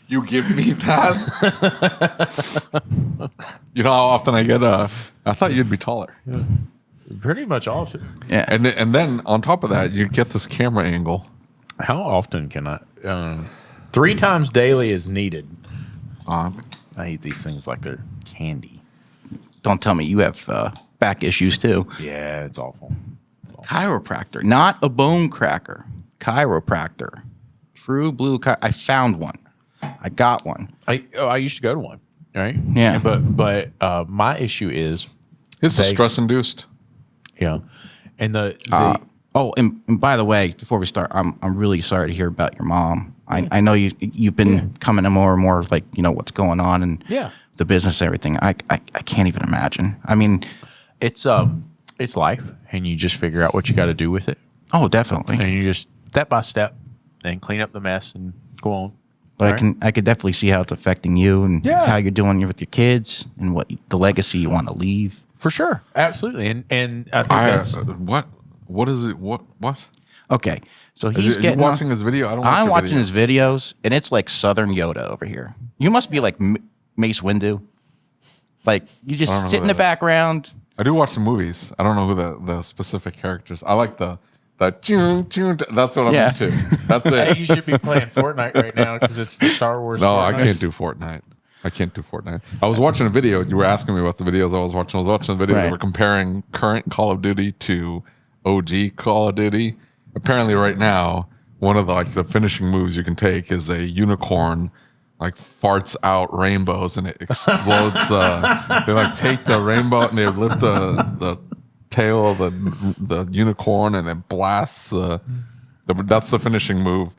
You give me that? You know how often I get I thought you'd be taller. Yeah. Pretty much often. Yeah. And then on top of that, you get this camera angle. How often can I? 3 times daily is needed. I eat these things like they're candy. Don't tell me you have back issues too. Yeah, it's awful. Chiropractor, not a bone cracker. Chiropractor. True blue. I found one. I got one. I used to go to one, right? Yeah. But my issue is This is stress induced. Yeah, and the and by the way, before we start, I'm really sorry to hear about your mom. I know you've been coming to more and more like what's going on and the business and everything. I can't even imagine. I mean, it's life, and you just figure out what you got to do with it. Oh, definitely. And you just step by step, and clean up the mess and go on. But I could definitely see how it's affecting you and how you're doing with your kids and what the legacy you want to leave. For sure, absolutely, and I think that's what is it? What? Okay, so he's getting watching his video. I'm watching his videos, and it's like Southern Yoda over here. You must be like Mace Windu. Like you just sit in the background. I do watch the movies. I don't know who the specific characters. I like the tune. That's what I'm into. That's it. Hey, you should be playing Fortnite right now because it's the Star Wars. No, Fortnite. I can't do Fortnite. I was watching a video. You were asking me about the videos I was watching. I was watching a video. They were comparing current Call of Duty to OG Call of Duty. Apparently, right now, one of the finishing moves you can take is a unicorn farts out rainbows and it explodes. They take the rainbow and they lift the tail of the unicorn and it blasts. That's the finishing move.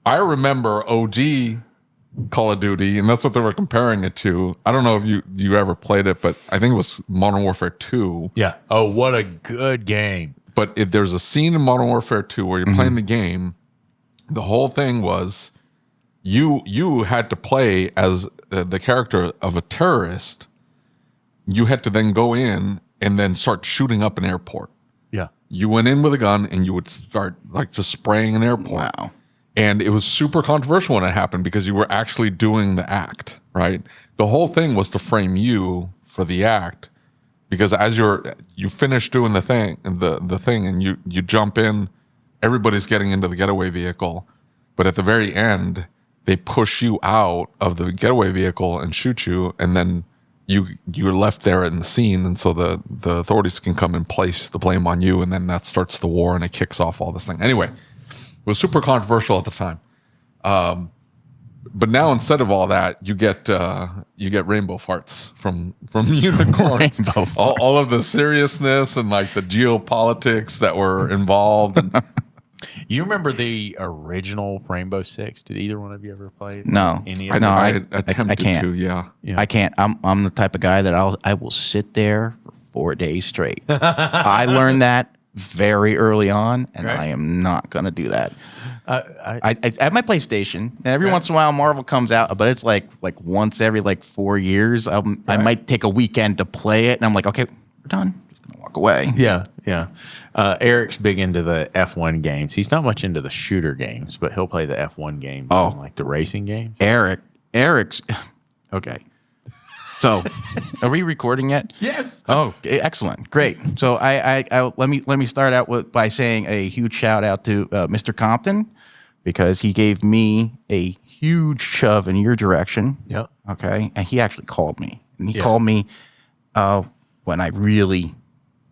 I remember OG Call of Duty, and that's what they were comparing it to. I don't know if you ever played it, but I think it was Modern Warfare 2. Yeah. Oh, what a good game. But if there's a scene in Modern Warfare 2 where you're playing the game, the whole thing was you had to play as the character of a terrorist. You had to then go in and then start shooting up an airport. Yeah. You went in with a gun and you would start just spraying an airport. Wow. And it was super controversial when it happened because you were actually doing the act, right? The whole thing was to frame you for the act, because as you finish doing the thing and you jump in, everybody's getting into the getaway vehicle, but at the very end they push you out of the getaway vehicle and shoot you, and then you're left there in the scene, and so the authorities can come and place the blame on you, and then that starts the war and it kicks off all this thing. Anyway. It was super controversial at the time, but now instead of all that, you get rainbow farts from unicorns. All of the seriousness and the geopolitics that were involved. You remember the original Rainbow Six? Did either one of you ever play? No, any I of know. them? I attempted I can't. to. Yeah, I can't. I'm the type of guy that I will sit there for 4 days straight. I learned that very early on, and I am not going to do that. I have my PlayStation, and every once in a while Marvel comes out, but it's like once every 4 years. I might take a weekend to play it, and I'm like, okay, we're done. Just gonna walk away. Yeah. Eric's big into the F1 games. He's not much into the shooter games, but he'll play the F1 games. Like the racing games. Eric's okay. So, are we recording yet? Yes. Oh, excellent, great. So, I let me start out by saying a huge shout out to Mr. Compton, because he gave me a huge shove in your direction. Yep. Okay, and he actually called me, and he called me when I really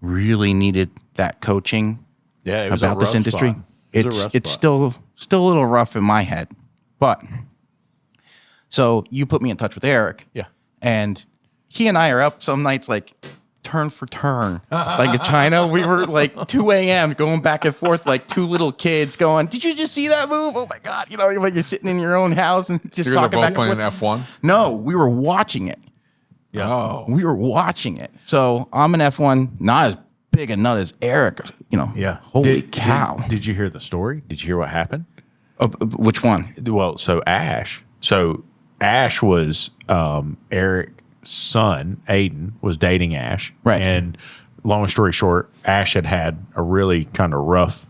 needed that coaching. Yeah, it was about this industry. It's still a little rough in my head, but so you put me in touch with Eric. Yeah. And he and I are up some nights turn for turn. In China, we were 2 a.m. going back and forth like two little kids going, did you just see that move? Oh my God. You're sitting in your own house and just talking back and forth. Playing F1? No, we were watching it. Yeah. Oh. We were watching it. So I'm an F1, not as big a nut as Eric. Yeah. Holy cow. Did you hear the story? Did you hear what happened? Which one? Well, Ash was Eric's son, Aiden, was dating Ash. Right. And long story short, Ash had a really kind of rough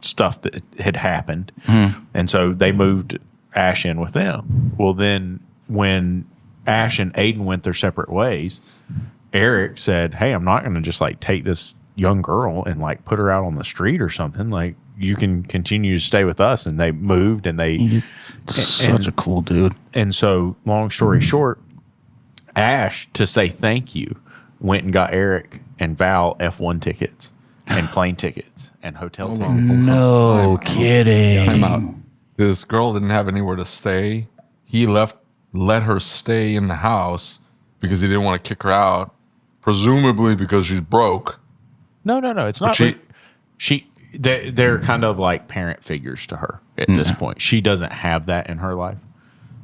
stuff that had happened. And so they moved Ash in with them. Well, then when Ash and Aiden went their separate ways, Eric said, "Hey, I'm not going to just like take this young girl and like put her out on the street or something. Like, you can continue to stay with us." And they moved, and such a cool dude. And so, long story short, Ash, to say thank you, went and got Eric and Val F1 tickets and plane tickets and hotel tickets. No kidding. Time out. This girl didn't have anywhere to stay. He let her stay in the house because he didn't want to kick her out, presumably because she's broke. No. It's not. They're kind of like parent figures to her at this point. She doesn't have that in her life.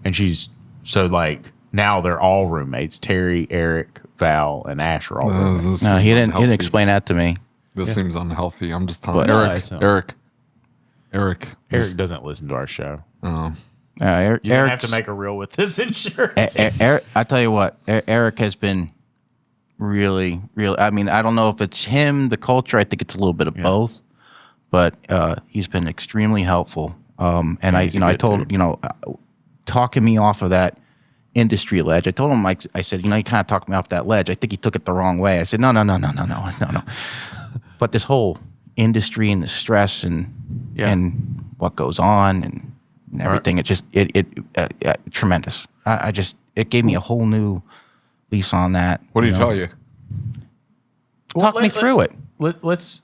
And she's so like now they're all roommates. Terry, Eric, Val, and Ash are all roommates. No, he didn't explain that to me. This seems unhealthy. I'm just telling Eric doesn't listen to our show. Eric, You have to make a reel with this insurance. Eric, I tell you what, Eric has been really. I mean, I don't know if it's him, the culture. I think it's a little bit of both. But he's been extremely helpful. And I told talking me off of that industry ledge. I told him, I said, you kind of talked me off that ledge. I think he took it the wrong way. I said, no. But this whole industry and the stress and what goes on and everything, it just tremendous. It gave me a whole new lease on that. What did he tell you? Talk me through it. Let's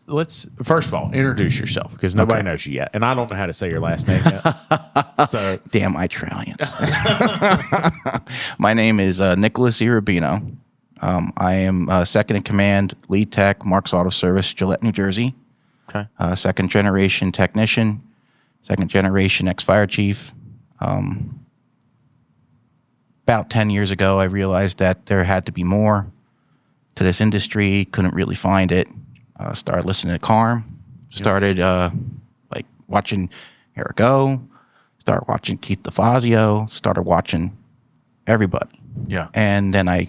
first of all introduce yourself because nobody knows you yet, and I don't know how to say your last name yet. So damn Australians. My name is Nicholas Lerubino. I am second in command, lead tech, Mark's Auto Service, Gillette, New Jersey. Okay. Second generation technician, second generation ex-fire chief. About 10 years ago, I realized that there had to be more to this industry. Couldn't really find it. Started listening to Carm. Started like watching Eric O. Started watching Keith DeFazio. Started watching everybody. Yeah. And then I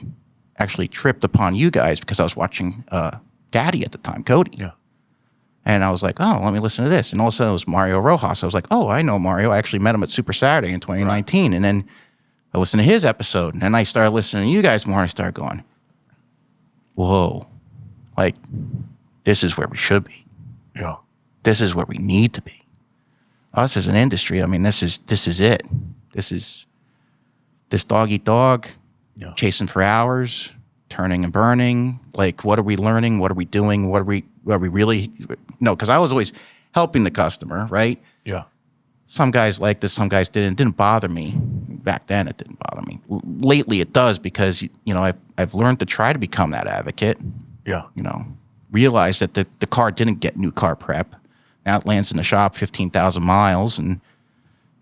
actually tripped upon you guys because I was watching Daddy at the time, Cody. Yeah. And I was like, oh, let me listen to this. And all of a sudden it was Mario Rojas. I was like, oh, I know Mario. I actually met him at Super Saturday in 2019. Right. And then I listened to his episode. And then I started listening to you guys more. And I started going, whoa, like, this is where we should be. Yeah. This is where we need to be. Us as an industry, I mean, this is it. This is this dog eat dog, chasing for hours, turning and burning. Like, what are we learning? What are we doing? Are we really? No, because I was always helping the customer, right? Yeah. Some guys liked this, some guys didn't. It didn't bother me. Back then, it didn't bother me. Lately, it does because, I've learned to try to become that advocate. Yeah. Realize that the car didn't get new car prep. Now it lands in the shop 15,000 miles. And,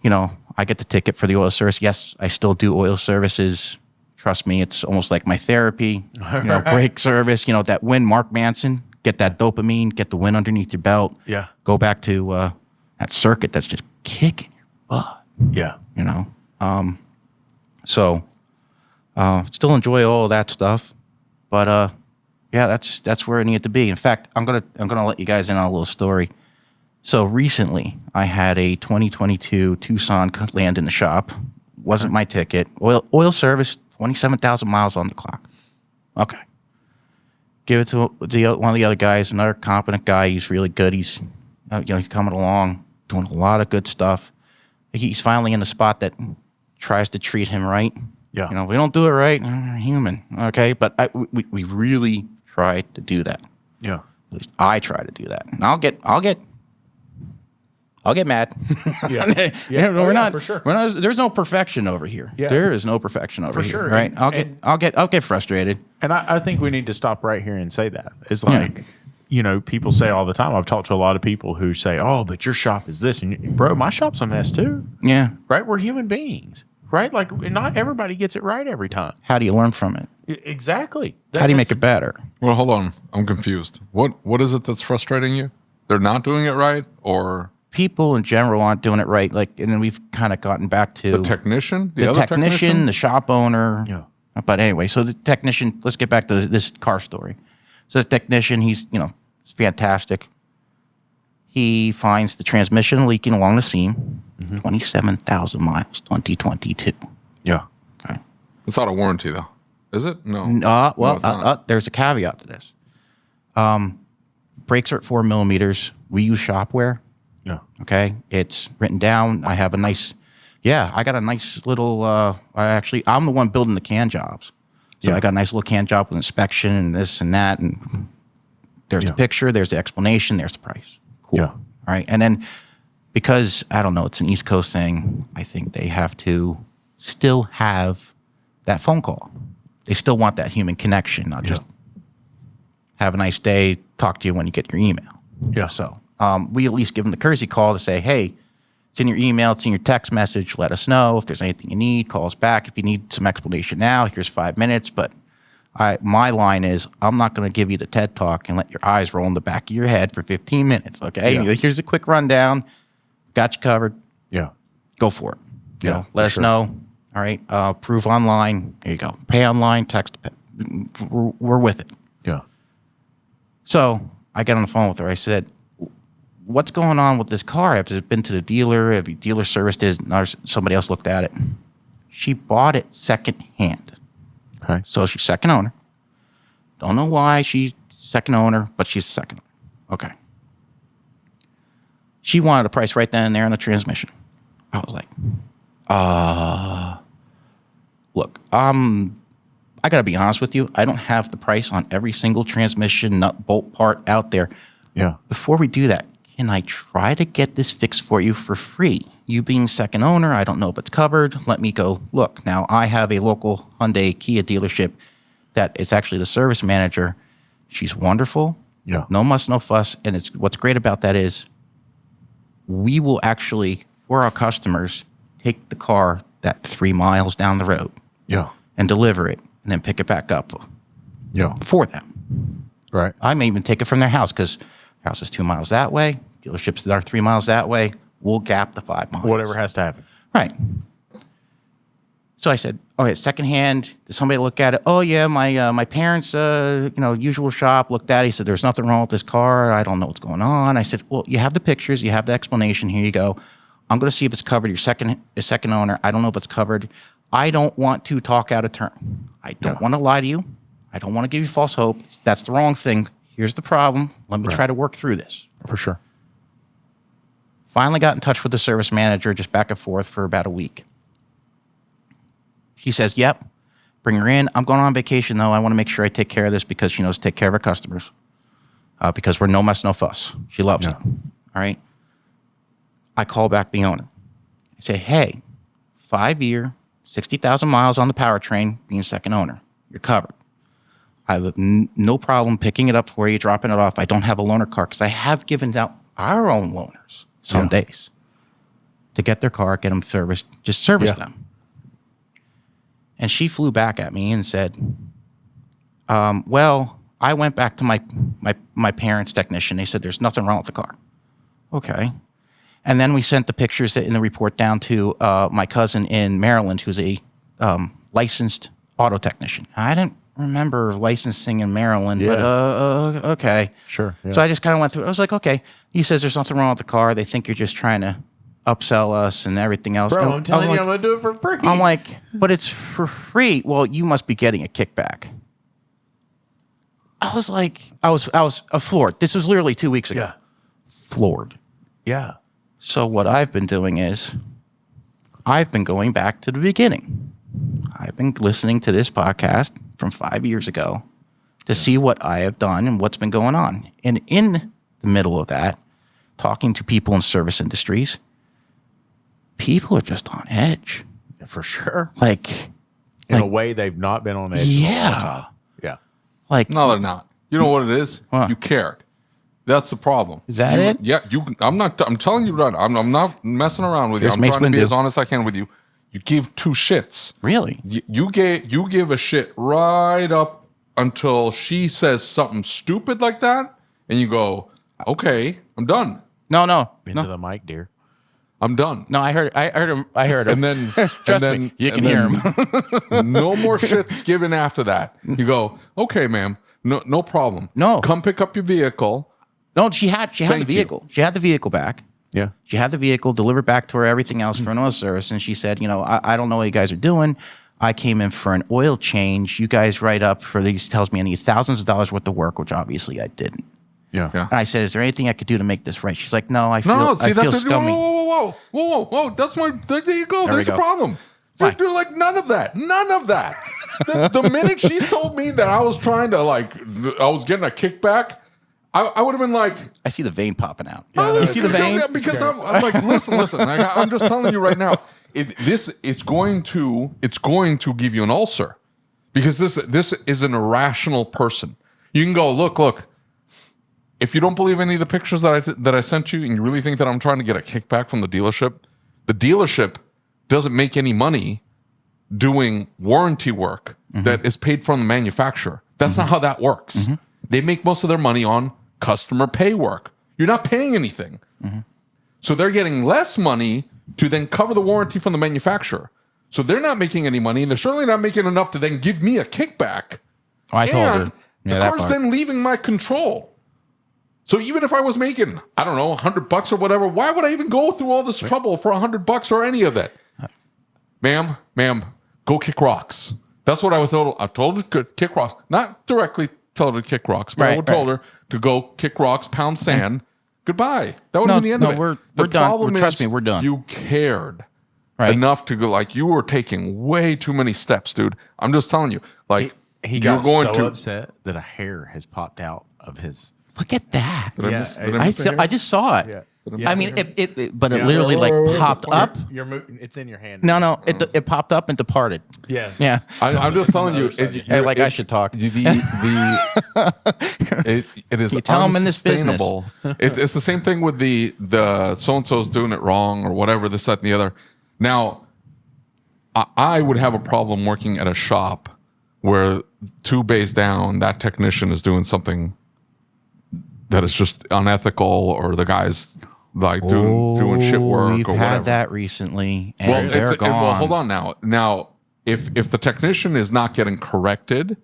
I get the ticket for the oil service. Yes, I still do oil services. Trust me, it's almost like my therapy. Brake service, that win, Mark Manson, get that dopamine, get the win underneath your belt. Yeah. Go back to that circuit that's just kicking your butt. Yeah. So still enjoy all of that stuff. But that's where it needed to be. In fact, I'm gonna let you guys in on a little story. So recently, I had a 2022 Tucson land in the shop. Wasn't my ticket. Oil service, 27,000 miles on the clock. Okay. Give it to one of the other guys, another competent guy. He's really good. He's he's coming along, doing a lot of good stuff. He's finally in the spot that tries to treat him right. Yeah. We don't do it right. We're human. Okay. But we really try to do that. Yeah. At least I try to do that. And I'll get mad. Yeah. We're not for sure. We're not. There's no perfection over here. Yeah. There is no perfection over for here. Sure. Right. I'll get frustrated. And I think we need to stop right here and say that. It's like, people say all the time. I've talked to a lot of people who say, "Oh, but your shop is this," and bro, my shop's a mess too. Yeah. Right. We're human beings. Right. Like, not everybody gets it right every time. How do you learn from it? Exactly. How do you make it better? Well, hold on. I'm confused. What is it that's frustrating you? They're not doing it right, or people in general aren't doing it right. Like, and then we've kind of gotten back to the technician, the technician, the shop owner. Yeah. But anyway, so the technician. Let's get back to this car story. So the technician, he's fantastic. He finds the transmission leaking along the seam. 27,000 miles, 2022. Yeah. Okay. It's out of warranty, though. Is it? No. There's a caveat to this. Brakes are at 4 millimeters. We use Shop-Ware. Yeah. Okay. It's written down. I have a nice, I got a nice little, I'm the one building the can jobs. So I got a nice little can job with inspection and this and that. And there's the picture, there's the explanation, there's the price. Cool. Yeah. All right. And then because, I don't know, it's an East Coast thing, I think they have to still have that phone call. They still want that human connection, not just have a nice day, talk to you when you get your email. Yeah. So we at least give them the courtesy call to say, hey, it's in your email, it's in your text message. Let us know if there's anything you need. Call us back. If you need some explanation now, here's 5 minutes. But my line is, I'm not going to give you the TED Talk and let your eyes roll in the back of your head for 15 minutes, okay? Yeah. Here's a quick rundown. Got you covered. Yeah. Go for it. Yeah. Let us know. All right. Prove online. There you go. Pay online, text. We're with it. Yeah. So I got on the phone with her. I said, what's going on with this car? Have you been to the dealer? Have you dealer serviced it? Or somebody else looked at it? She bought it secondhand. Okay. So she's second owner. Don't know why she's second owner, but she's second owner. Okay. She wanted a price right then and there on the transmission. I was like, look, I got to be honest with you. I don't have the price on every single transmission nut bolt part out there. Yeah. Before we do that, can I try to get this fixed for you for free? You being second owner, I don't know if it's covered. Let me go look. Now, I have a local Hyundai Kia dealership that is actually the service manager. She's wonderful. Yeah. No muss, no fuss. And what's great about that is we will actually, for our customers, take the car that 3 miles down the road Yeah. and deliver it and then pick it back up Yeah. for them. Right. I may even take it from their house because their house is 2 miles that way. Dealerships that are 3 miles that way. We'll gap the 5 miles. Whatever has to happen. Right. So I said, okay, secondhand. Did somebody look at it? Oh yeah, my parents, usual shop looked at it. He said, there's nothing wrong with this car. I don't know what's going on. I said, well, you have the pictures, you have the explanation. Here you go. I'm going to see if it's covered. Your second owner. I don't know if it's covered. I don't want to talk out of turn. I don't want to lie to you. I don't want to give you false hope. That's the wrong thing. Here's the problem. Let me try to work through this. For sure. Finally got in touch with the service manager, just back and forth for about a week. She says, yep, bring her in. I'm going on vacation, though. I want to make sure I take care of this because she knows to take care of her customers. Because we're no muss, no fuss. She loves it. All right. I call back the owner. I say, hey, 5-year, 60,000 miles on the powertrain, being second owner. You're covered. I have no problem picking it up for you, dropping it off. I don't have a loaner car because I have given out our own loaners some days to get their car, get them serviced, just service them. And she flew back at me and said, well, I went back to my parents' technician. They said, there's nothing wrong with the car. Okay. And then we sent the pictures in the report down to my cousin in Maryland, who's a licensed auto technician. I didn't remember licensing in Maryland, but okay. Sure. Yeah. So I just kind of went through. I was like, okay. He says there's nothing wrong with the car. They think you're just trying to upsell us and everything else. Bro, And I'm telling you, I'm going to do it for free. I'm like, but it's for free. Well, you must be getting a kickback. I was like, I was floored. This was literally 2 weeks ago. Yeah. Floored. Yeah. So what I've been doing is I've been going back to the beginning. I've been listening to this podcast from 5 years ago to see what I have done and what's been going on. And in the middle of that, talking to people in service industries, people are just on edge. For sure. Like In a way they've not been on edge. in a long time. Yeah. Like, No, they're not. You know what it is? What? You cared. That's the problem. Is that it? Yeah. I'm telling you right. I'm not messing around with you. Here's I'm Mace trying to be Windu. as honest as I can with you. You give two shits. Really? You give a shit right up until she says something stupid like that, and you go, "Okay, I'm done. No. Into the mic, dear. I'm done." No, I heard him. And then, Trust me, you can hear him. No more shits given after that. You go, "Okay, ma'am, no problem. No. Come pick up your vehicle." No, she had the Thank you. vehicle. She had the vehicle back. Yeah. She had the vehicle, delivered back to her, everything else for another service. And she said, I don't know what you guys are doing. I came in for an oil change. You guys write up for these, tells me I need thousands of dollars worth of work, which obviously I didn't. Yeah. And I said, is there anything I could do to make this right? She's like, no, I feel scummy. Whoa. That's there you go. There's the problem. They're like, none of that. The minute she told me that I was trying to, I was getting a kickback, I would have been like, I see the vein popping out. You see the vein? Because I'm like, listen. I'm just telling you right now. It's going to give you an ulcer, because this is an irrational person. You can go look. If you don't believe any of the pictures that I sent you, and you really think that I'm trying to get a kickback from the dealership doesn't make any money doing warranty work that is paid from the manufacturer. That's not how that works. They make most of their money on customer pay work. You're not paying anything. So they're getting less money to then cover the warranty from the manufacturer. So they're not making any money, and they're certainly not making enough to then give me a kickback. Oh, I told her. The car's then leaving my control. So even if I was making, I don't know, $100 or whatever, why would I even go through all this trouble for $100 or any of that? Ma'am, go kick rocks. That's what I was told. I told her to kick rocks. Not directly told her to kick rocks, but I told her to go kick rocks, pound sand. Goodbye. That would have been the end of it. We're done. Trust me, we're done. You cared enough to go, you were taking way too many steps, dude. I'm just telling you. He got so upset that a hair has popped out of his. Look at that. I just saw it. Yeah. I mean, it literally popped up. It's in your hand. No, it popped up and departed. Yeah. I'm just telling you. I should talk. It is you tell them in this business. It's the same thing with the so-and-so's doing it wrong or whatever, this, that, and the other. Now, I would have a problem working at a shop where 2 bays down, that technician is doing something that is just unethical, or the guy's doing shit work. We've or had whatever. That recently, and they're gone. Well, hold on now. Now, if the technician is not getting corrected,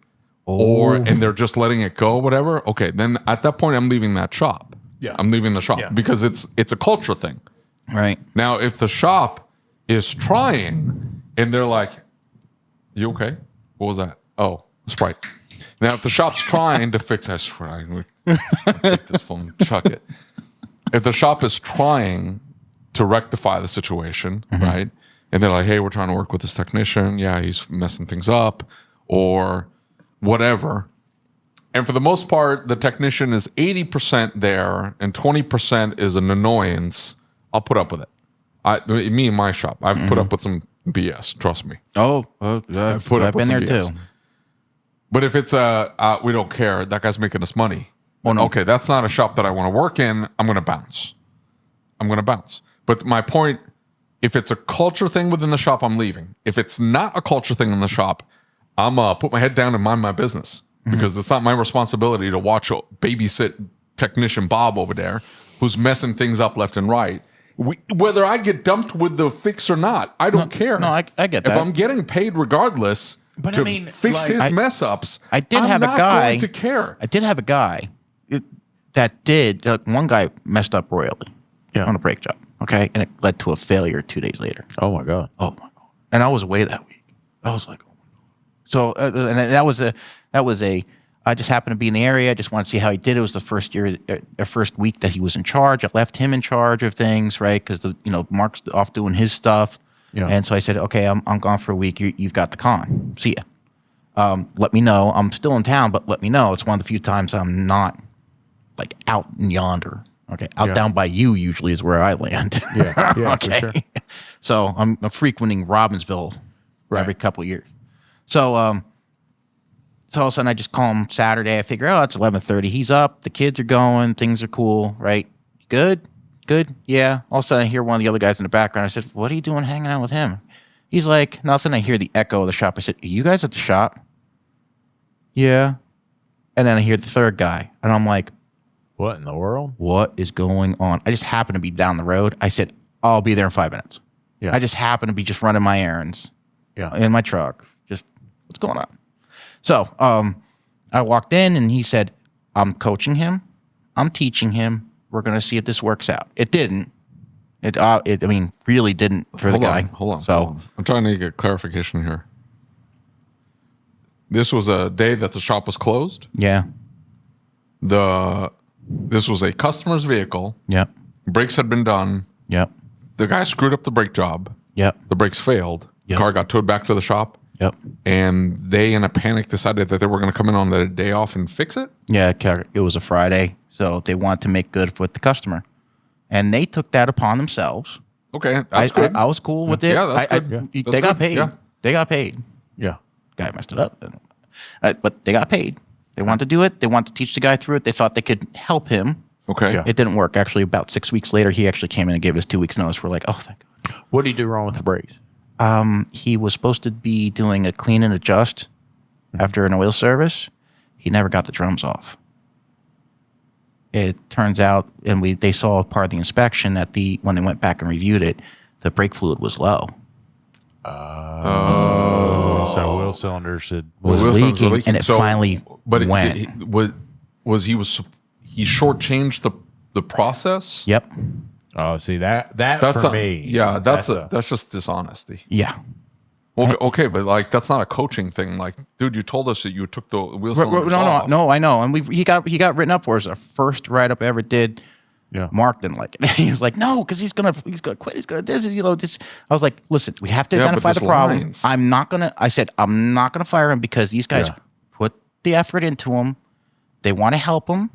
and they're just letting it go, whatever, okay, then at that point I'm leaving that shop. Yeah, I'm leaving the shop because it's a culture thing. Right now, if the shop is trying and they're like, "You okay? What was that? Oh, Sprite." Now, if the shop's trying to fix, I swear, I'll take this phone, chuck it. If the shop is trying to rectify the situation, right, and they're like, "Hey, we're trying to work with this technician. Yeah, he's messing things up," or whatever. And for the most part, the technician is 80% there and 20% is an annoyance. I'll put up with it. Me and my shop, I've put up with some BS. Trust me. I've been there BS. too. But if it's we don't care, that guy's making us money. Well, no. Okay, that's not a shop that I want to work in. I'm going to bounce. But my point, if it's a culture thing within the shop, I'm leaving. If it's not a culture thing in the shop, I'm put my head down and mind my business, because it's not my responsibility to babysit technician Bob over there who's messing things up left and right. Whether I get dumped with the fix or not, I don't care. No, I get that. If I'm getting paid regardless fix his mess ups, I'm not going to care. I did have a guy that did. One guy messed up royally on a brake job. Okay, and it led to a failure 2 days later. Oh my god. And I was away that week. I was like, oh my god. So and that was a. I just happened to be in the area. I just wanted to see how he did. It was the first week that he was in charge. I left him in charge of things, right? Because Mark's off doing his stuff. Yeah. And so I said, okay, I'm gone for a week. You've got the con. See ya. Let me know. I'm still in town, but let me know. It's one of the few times I'm not out in yonder. Okay, down by you usually is where I land. Yeah, okay. For sure. So I'm frequenting Robbinsville every couple of years. So all of a sudden I just call him Saturday. I figure, it's 11:30. He's up. The kids are going. Things are cool, right? Good. Yeah. All of a sudden I hear one of the other guys in the background. I said, "What are you doing hanging out with him?" He's like, nothing. I hear the echo of the shop. I said, "Are you guys at the shop?" Yeah. And then I hear the third guy, and I'm like, what in the world? What is going on? I just happen to be down the road. I said, I'll be there in 5 minutes. Yeah. I just happen to be just running my errands in my truck. Just what's going on? So I walked in and he said, I'm coaching him. I'm teaching him. We're going to see if this works out. It didn't. I mean, really didn't for the guy. Hold on. So I'm trying to get clarification here. This was a day that the shop was closed. yeah, This was a customer's vehicle. yep, Brakes had been done. yep, The guy screwed up the brake job. yep, The brakes failed. Yep. The car got towed back to the shop. yep. And they, in a panic, decided that they were going to come in on the day off and fix it. Yeah, it was a Friday, so they wanted to make good with the customer, and they took that upon themselves. Okay, that's good. I was cool with it. Yeah, that's good. Yeah. They That's got good. paid. Yeah. They got paid. Yeah. Guy messed it up, but they got paid. They wanted to do it. They wanted to teach the guy through it. They thought they could help him. Okay. Yeah. It didn't work. Actually, about 6 weeks later, he actually came in and gave us 2 weeks notice. We're like, oh, thank God. What did he do wrong with the brakes? He was supposed to be doing a clean and adjust after an oil service. He never got the drums off. It turns out, and they saw part of the inspection that when they went back and reviewed it, the brake fluid was low. So oil cylinders should. Was Wheel systems were leaking, and it finally but went. he shortchanged the process. Yep. Oh, see that That's for me. Yeah, that's just dishonesty. Yeah. Okay, but like that's not a coaching thing. Like, dude, you told us that you took the wheel cylinders off. No, I know. And he got written up for us. Our first write up ever did. Yeah. Mark didn't like it. He was like, no, because he's gonna quit. He's gonna this. This. I was like, listen, we have to identify the problem. Lines. I'm not gonna fire him because these guys put the effort into him. They want to help him.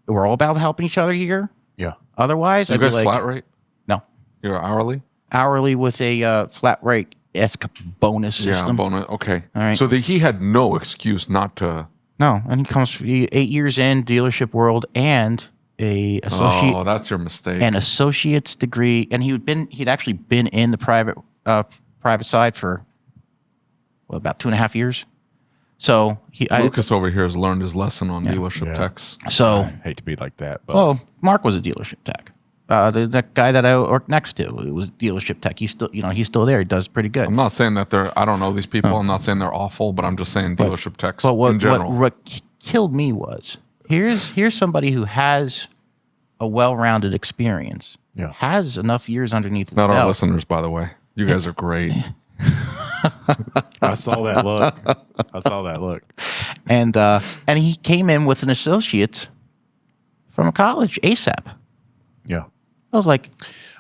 We're all about helping each other here. Yeah. Otherwise, You I'd be guys like, flat rate? no, You're hourly with a flat rate esque bonus system. Yeah, bonus. Okay. All right. So he had no excuse not to. No, and he comes 8 years in dealership world and a associate. Oh, that's your mistake. An associate's degree, and he'd actually been in the private side for about 2.5 years. So Lucas over here has learned his lesson on dealership techs. So Hate to be like that, but well, Mark was a dealership tech. The guy that I worked next to it was dealership tech. He's still there. He does pretty good. I'm not saying that I don't know these people. I'm not saying they're awful, but I'm just saying dealership techs in general. What killed me was here's somebody who has a well-rounded experience. Yeah. Has enough years underneath his Not belt. our listeners, by the way. You guys are great. I saw that look. And he came in with an associate from college ASAP. Yeah. I was like,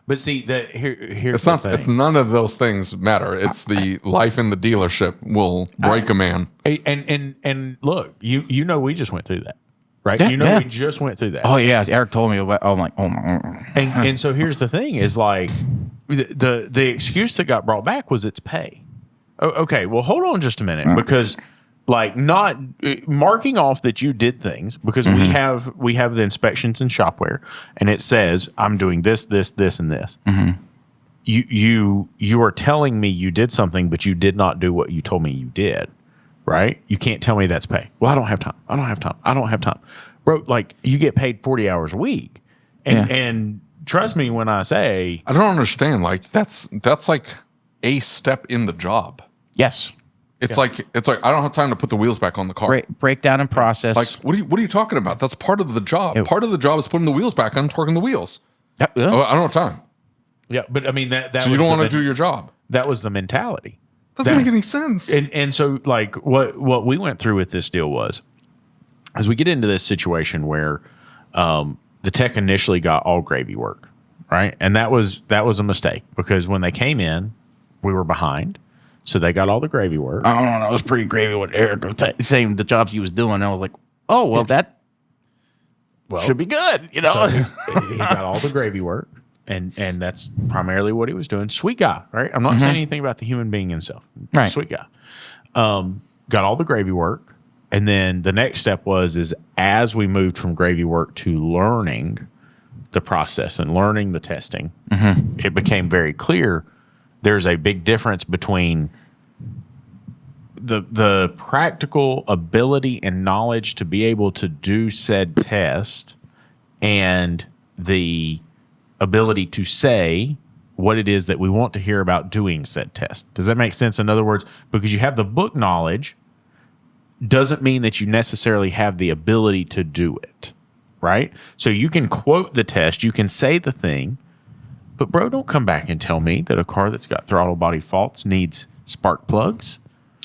But see, here's It's the not. thing. It's none of those things matter. It's the life in the dealership will break a man. And look, you know we just went through that, right? Yeah, we just went through that. oh yeah, Eric told me about. I'm like, oh my. And so here's the thing: is like the excuse that got brought back was its pay. Okay, well hold on just a minute because like not marking off that you did things because we have the inspections in Shop-Ware and it says I'm doing this, and this. You are telling me you did something, but you did not do what you told me you did. Right? You can't tell me that's pay. Well, I don't have time. Bro, like you get paid 40 hours a week. And trust me when I say I don't understand. Like that's like a step in the job. Yes. It's like I don't have time to put the wheels back on the car. Breakdown and process. Like what are you talking about? That's part of the job. Part of the job is putting the wheels back on, torquing the wheels. Yeah. Oh, I don't have time. yeah, but I mean that So you don't want to do your job. That was the mentality. Doesn't make any sense. And so like what we went through with this deal was as we get into this situation where the tech initially got all gravy work, right? And that was a mistake because when they came in, we were behind. So they got all the gravy work. I don't know. It was pretty gravy what Eric was saying the jobs he was doing. And I was like, oh well, that should be good. You know, So he got all the gravy work, and that's primarily what he was doing. Sweet guy, right? I'm not saying anything about the human being himself. Right. Sweet guy. Got all the gravy work, and then the next step is as we moved from gravy work to learning the process and learning the testing, it became very clear there's a big difference between the practical ability and knowledge to be able to do said test and the ability to say what it is that we want to hear about doing said test. Does that make sense? In other words, because you have the book knowledge doesn't mean that you necessarily have the ability to do it, right? So you can quote the test, you can say the thing, But bro, don't come back and tell me that a car that's got throttle body faults needs spark plugs.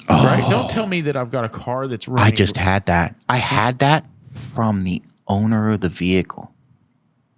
Right? Don't tell me that I've got a car that's running. I just had that. I had that from the owner of the vehicle.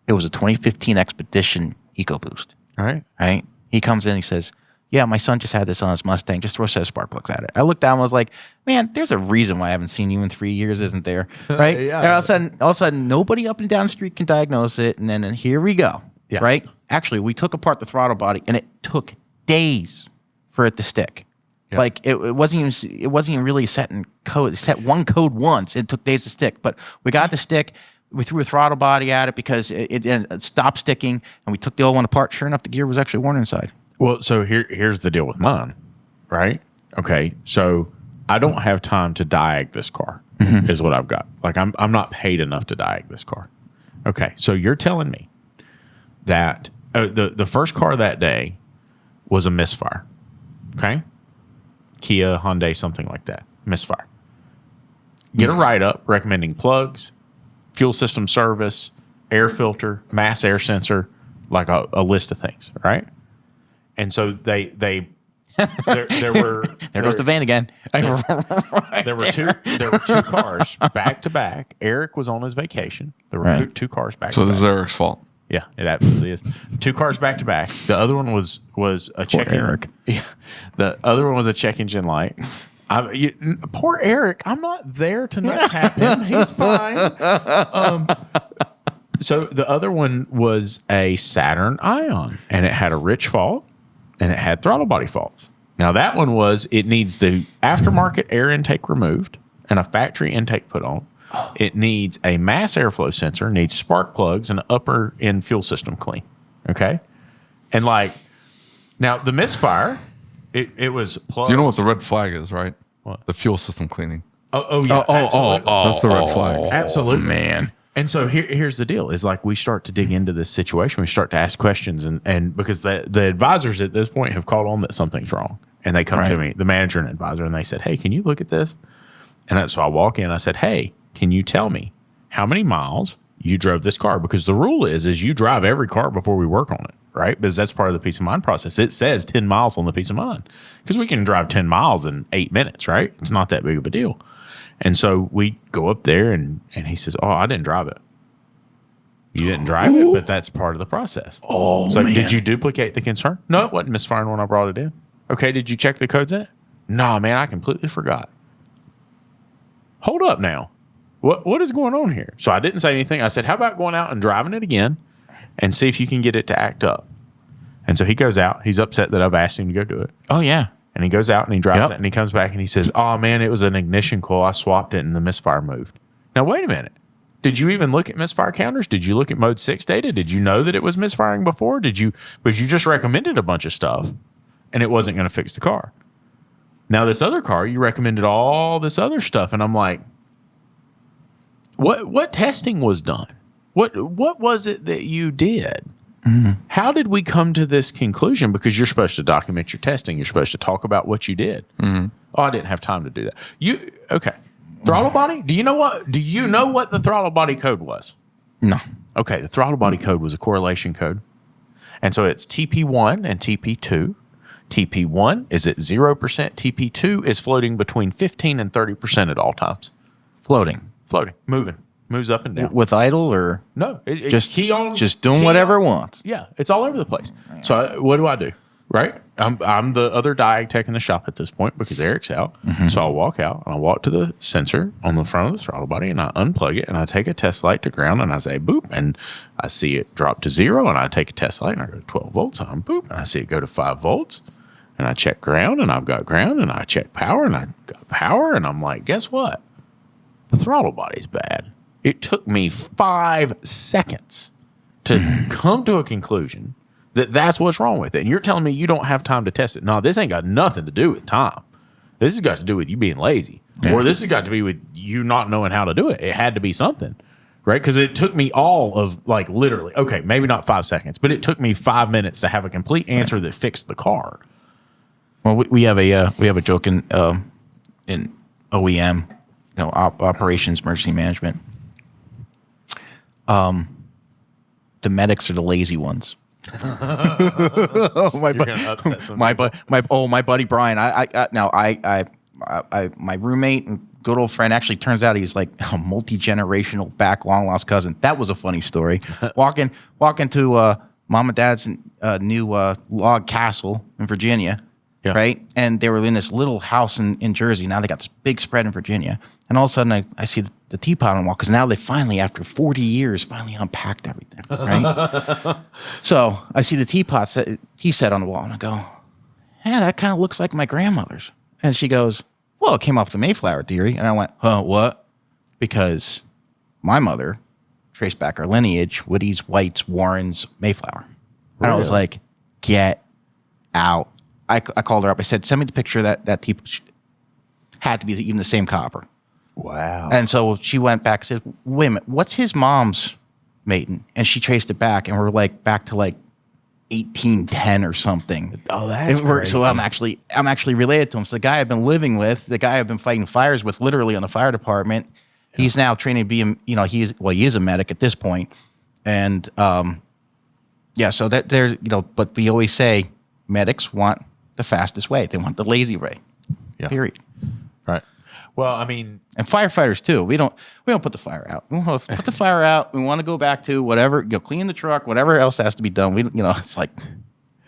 It was a 2015 Expedition EcoBoost. All right. Right? He comes in, he says, yeah, my son just had this on his Mustang. Just throw a set of spark plugs at it. I looked down and was like, man, there's a reason why I haven't seen you in 3 years, isn't there? Right? Yeah. And all of a sudden, nobody up and down the street can diagnose it. And then here we go. Yeah. Right? Actually, we took apart the throttle body, and it took days for it to stick. Yeah. Like it wasn't even really set in code. It set one code once. It took days to stick, but we got the stick. We threw a throttle body at it because it stopped sticking, and we took the old one apart. Sure enough, the gear was actually worn inside. Well, so here's the deal with mine, right? Okay, so I don't have time to diag this car, is what I've got. Like I'm not paid enough to diag this car. Okay, so you're telling me that the first car that day was a misfire, okay? Kia, Hyundai, something like that, misfire. Get a write-up recommending plugs, fuel system service, air filter, mass air sensor, like a list of things, right? And so there were There goes the van again. there were two cars back to back. Eric was on his vacation. There were two cars back. So to this back. is Eric's fault. Yeah, it absolutely is. Two cars back to back. The other one was a check. Eric. Yeah, the other one was a check engine light. Poor Eric. I'm not there to not tap him. He's fine. So the other one was a Saturn Ion, and it had a rich fault, and it had throttle body faults. Now that one it needs the aftermarket air intake removed and a factory intake put on. It needs a mass airflow sensor, needs spark plugs, and an upper end fuel system clean. Okay, and now the misfire, it was plugs. Do you know what the red flag is, right? What? The fuel system cleaning. Oh yeah, absolutely. That's the red flag. Absolutely, man. And so here's the deal: is we start to dig into this situation, we start to ask questions, and because the advisors at this point have caught on that something's wrong, and they come to me, the manager and advisor, and they said, "Hey, can you look at this?" And so I walk in, I said, "Hey, can you tell me how many miles you drove this car?" Because the rule is you drive every car before we work on it, right? Because that's part of the peace of mind process. It says 10 miles on the peace of mind because we can drive 10 miles in 8 minutes, right? It's not that big of a deal. And so we go up there and he says, "Oh, I didn't drive it." You didn't drive it, but that's part of the process. Oh, so man. did you duplicate the concern? No, it wasn't misfiring when I brought it in. Okay, did you check the codes in it? No, man, I completely forgot. Hold up now. What is going on here? So I didn't say anything. I said, how about going out and driving it again and see if you can get it to act up? And so he goes out. He's upset that I've asked him to go do it. Oh, yeah. And he goes out and he drives it and he comes back and he says, "Oh, man, it was an ignition coil. I swapped it and the misfire moved." Now, wait a minute. Did you even look at misfire counters? Did you look at mode 6 data? Did you know that it was misfiring before? Was you just recommended a bunch of stuff and it wasn't going to fix the car? Now, this other car, you recommended all this other stuff. And I'm like, what testing was done? What was it that you did? Mm-hmm. How did we come to this conclusion? Because you're supposed to document your testing. You're supposed to talk about what you did. Mm-hmm. Oh, I didn't have time to do that. Okay. Throttle body? Do you know what the throttle body code was? No. Okay, the throttle body code was a correlation code. And so it's TP1 and TP2. TP1 is at 0%. TP2 is floating between 15 and 30% at all times. Floating. Moving. Moves up and down. With idle or? No. Just doing key whatever on. it wants. Yeah, it's all over the place. So what do? Right? I'm the other diag tech in the shop at this point because Eric's out. Mm-hmm. So I'll walk out and I walk to the sensor on the front of the throttle body and I unplug it and I take a test light to ground and I say boop and I see it drop to 0 and I take a test light and I go to 12 volts and I'm boop and I see it go to 5 volts and I check ground and I've got ground and I check power and I got power and I'm like, guess what? The throttle body's bad. It took me 5 seconds to come to a conclusion that's what's wrong with it. And you're telling me you don't have time to test it. No, this ain't got nothing to do with time. This has got to do with you being lazy. Yeah. Or this has got to be with you not knowing how to do it. It had to be something, right? Because it took me all of literally, okay, maybe not 5 seconds, but it took me 5 minutes to have a complete answer that fixed the car. Well, we have a joke in OEM, operations emergency management. The medics are the lazy ones. My You're gonna upset some my buddy Brian. My roommate and good old friend actually turns out he's like a multi-generational back long lost cousin. That was a funny story. walking to mom and dad's new log castle in Virginia, right? And they were in this little house in Jersey. Now they got this big spread in Virginia. And all of a sudden I see the teapot on the wall because now they finally, after 40 years, finally unpacked everything, right? So I see the teapot tea set on the wall and I go, yeah, that kind of looks like my grandmother's. And she goes, well, it came off the Mayflower theory. And I went, huh, what? Because my mother traced back our lineage, Woody's, White's, Warren's, Mayflower. And I was like, get out. I called her up. I said, send me the picture of that teapot. Had to be even the same copper. Wow. And so she went back and said, wait a minute, what's his mom's maiden? And she traced it back, and we're like back to like 1810 or something. Oh, that's crazy. So I'm actually related to him. So the guy I've been living with, the guy I've been fighting fires with, literally on the fire department, he's now training to be, he is a medic at this point. And so that there's, but we always say medics want the fastest way. They want the lazy way. Yeah. Period. Right. Well, I mean, and firefighters too. We don't put the fire out. We want to put the fire out. We want to go back to whatever, clean the truck, whatever else has to be done. It's like,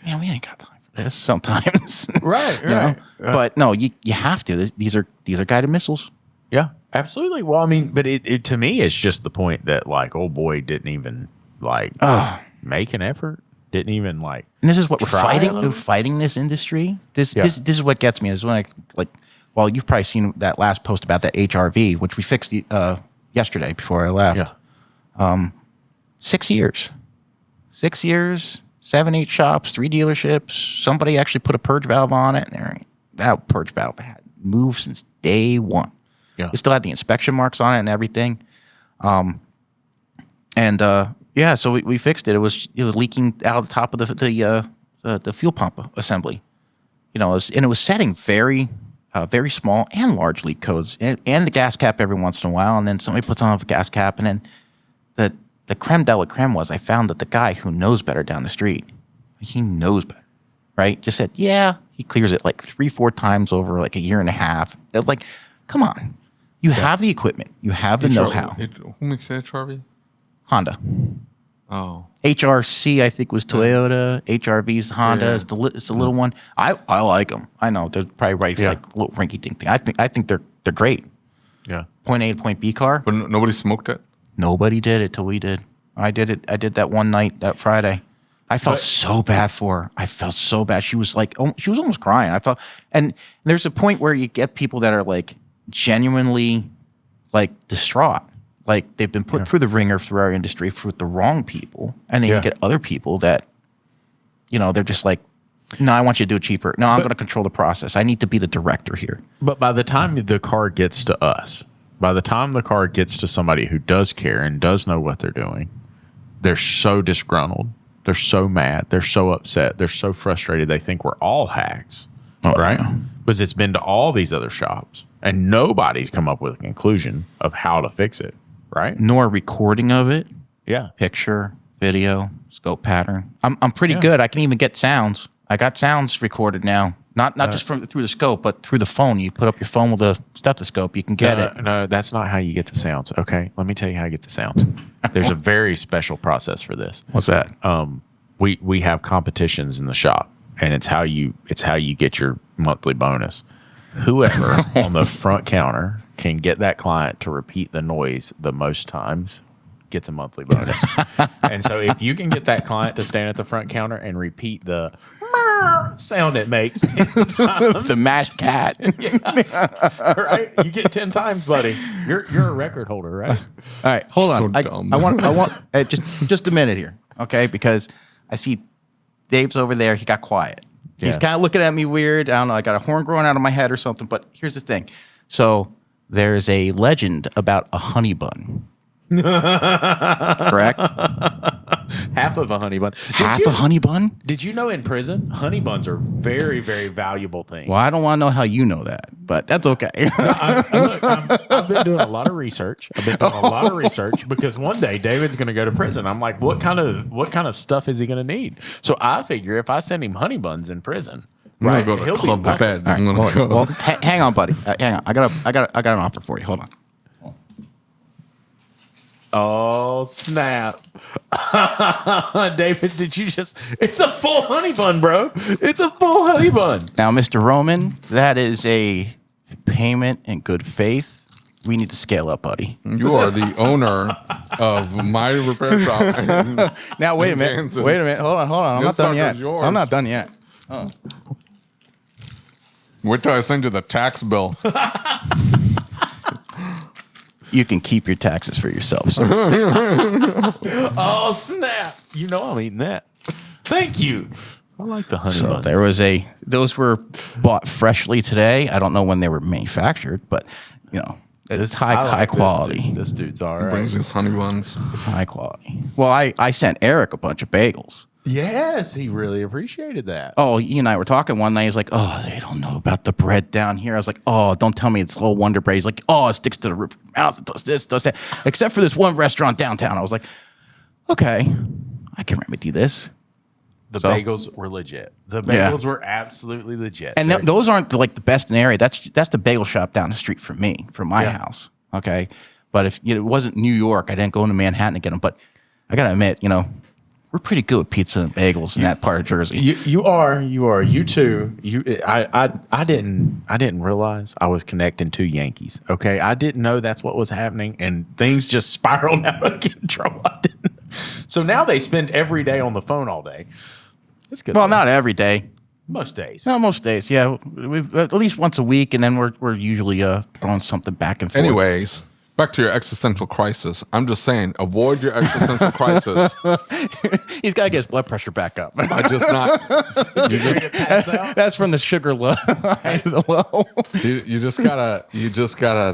man, we ain't got time for this sometimes. Right. But no, you have to. These are guided missiles. Yeah, absolutely. Well, I mean, but it to me, it's just the point that like, old boy didn't even like make an effort. Didn't even like. And this is what we're fighting. We're fighting this industry. This is what gets me. Is when I like. Well, you've probably seen that last post about that HRV, which we fixed yesterday before I left. Yeah. 6 years. 6 years, 7, 8 shops, 3 dealerships. Somebody actually put a purge valve on it. And that purge valve had moved since day one. Yeah. It still had the inspection marks on it and everything. So we fixed it. It was leaking out the top of the fuel pump assembly. It was setting very small and large leak codes, and the gas cap every once in a while, and then somebody puts on a gas cap, and then the creme de la creme was I found that the guy who knows better down the street, he knows better, right? Just said, yeah, he clears it like 3-4 times over like a year and a half. Like, come on. You have the equipment. You have the know-how. Who makes the HRV? Honda. Oh. HRC, I think, was Toyota. HRV's Honda. Yeah. It's the little one. I like them. I know they're probably like a little rinky-dink thing. I think they're great. Yeah. Point A to point B car. But nobody smoked it? Nobody did it till we did. I did it. I did that one night, that Friday. I felt so bad for her. I felt so bad. She was like, she was almost crying. And there's a point where you get people that are like genuinely like distraught. Like they've been put through the ringer through our industry with the wrong people. And then you get other people that, they're just like, no, I want you to do it cheaper. No, I'm going to control the process. I need to be the director here. But by the time the car gets to us, by the time the car gets to somebody who does care and does know what they're doing, they're so disgruntled. They're so mad. They're so upset. They're so frustrated. They think we're all hacks, right? Yeah. Because it's been to all these other shops and nobody's come up with a conclusion of how to fix it, right? Nor a recording of it. Yeah. Picture, video, scope pattern. I'm pretty good. I can even get sounds. I got sounds recorded now. Not just through the scope, but through the phone. You put up your phone with a stethoscope, you can get it. No, that's not how you get the sounds. Okay, let me tell you how you get the sounds. There's a very special process for this. What's that? We have competitions in the shop, and it's how you get your monthly bonus. Whoever on the front counter can get that client to repeat the noise the most times gets a monthly bonus. And so if you can get that client to stand at the front counter and repeat the sound it makes 10 times. The mashed cat. Right? You get 10 times, buddy. You're a record holder, right? All right, hold on. So I want just a minute here, okay? Because I see Dave's over there. He got quiet. Yeah. He's kind of looking at me weird. I don't know. I got a horn growing out of my head or something. But here's the thing. So there's a legend about a honey bun. Correct? Half of a honey bun. Half a honey bun? Did you know in prison, honey buns are very, very valuable things? Well, I don't want to know how you know that, but that's okay. I've been doing a lot of research. Because one day David's going to go to prison. I'm like, what kind of stuff is he going to need? So I figure if I send him honey buns in prison, I'm gonna go to Club Fed. Right, I'm gonna go. well, hang on, buddy. Hang on. I got an offer for you. Hold on. Oh, snap. David, did you just... It's a full honey bun, bro. It's a full honey bun. Now, Mr. Roman, that is a payment in good faith. We need to scale up, buddy. You are the owner of my repair shop. Now, wait a minute. Wait a minute. Hold on. I'm not done yet. Yours. I'm not done yet. Wait till I send you the tax bill. You can keep your taxes for yourself, sir. Oh, snap. You know I'm eating that. Thank you. I like the honey buns. There was those were bought freshly today. I don't know when they were manufactured, but it's high quality. This dude's all right. Brings his honey buns. High quality. Well, I sent Eric a bunch of bagels. Yes, he really appreciated that. Oh, he and I were talking one night. He's like, "Oh, they don't know about the bread down here." I was like, "Oh, don't tell me it's little Wonder Bread." He's like, "Oh, it sticks to the roof of your mouth. It does this, does that." Except for this one restaurant downtown. I was like, "Okay, I can remedy this." The bagels were legit. The bagels were absolutely legit. And those aren't like the best in the area. That's the bagel shop down the street from me, from my house. Okay, but if it wasn't New York, I didn't go into Manhattan to get them. But I gotta admit, we're pretty good with pizza and bagels in that part of Jersey. You are. You too. I didn't realize I was connecting two Yankees. Okay, I didn't know that's what was happening, and things just spiraled out of control. I didn't. So now they spend every day on the phone all day. It's good. Well, not every day. Most days. No, most days. Yeah, we've at least once a week, and then we're usually throwing something back and forth. Anyways. Back to your existential crisis. I'm just saying, avoid your existential crisis. He's got to get his blood pressure back up. By just not. That's from the sugar low. The low. You just gotta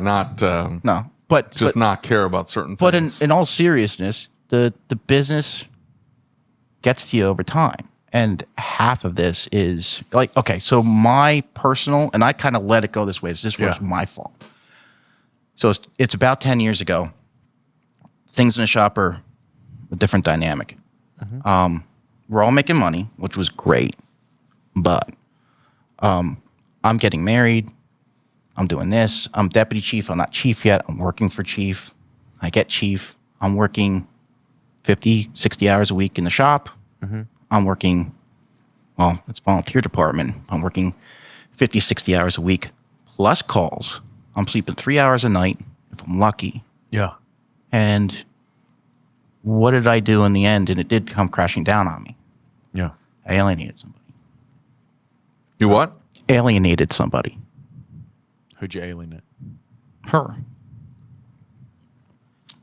not. No, but not care about certain but things. But in all seriousness, the business gets to you over time, and half of this is like, okay, so my personal, and I kind of let it go this way. This was my fault. So it's about 10 years ago. Things in the shop are a different dynamic. Mm-hmm. We're all making money, which was great. But I'm getting married. I'm doing this. I'm deputy chief. I'm not chief yet. I'm working for chief. I get chief. I'm working 50, 60 hours a week in the shop. Mm-hmm. I'm working, well, it's volunteer department. I'm working 50, 60 hours a week plus calls. I'm sleeping 3 hours a night if I'm lucky. Yeah. And what did I do in the end? And it did come crashing down on me. Yeah. I alienated somebody. You what? Alienated somebody. Who'd you alienate? Her.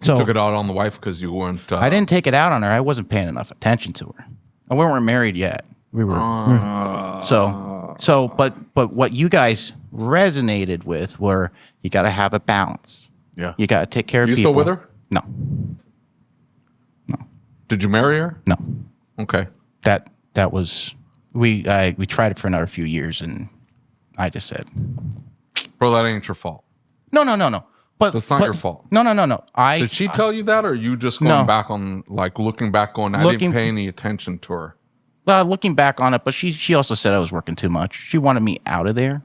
So you took it out on the wife because you weren't. I didn't take it out on her. I wasn't paying enough attention to her. And we weren't married yet. We were. But what you guys resonated with were you got to have a balance. Yeah. You got to take care of people. You still with her? No. Did you marry her? No. Okay. That was we tried it for another few years and I just said, bro, that ain't your fault. No. But that's not your fault. No. Did she tell you that, or are you just going back on, like, looking back on? I didn't pay any attention to her. Well, looking back on it, but she also said I was working too much. She wanted me out of there.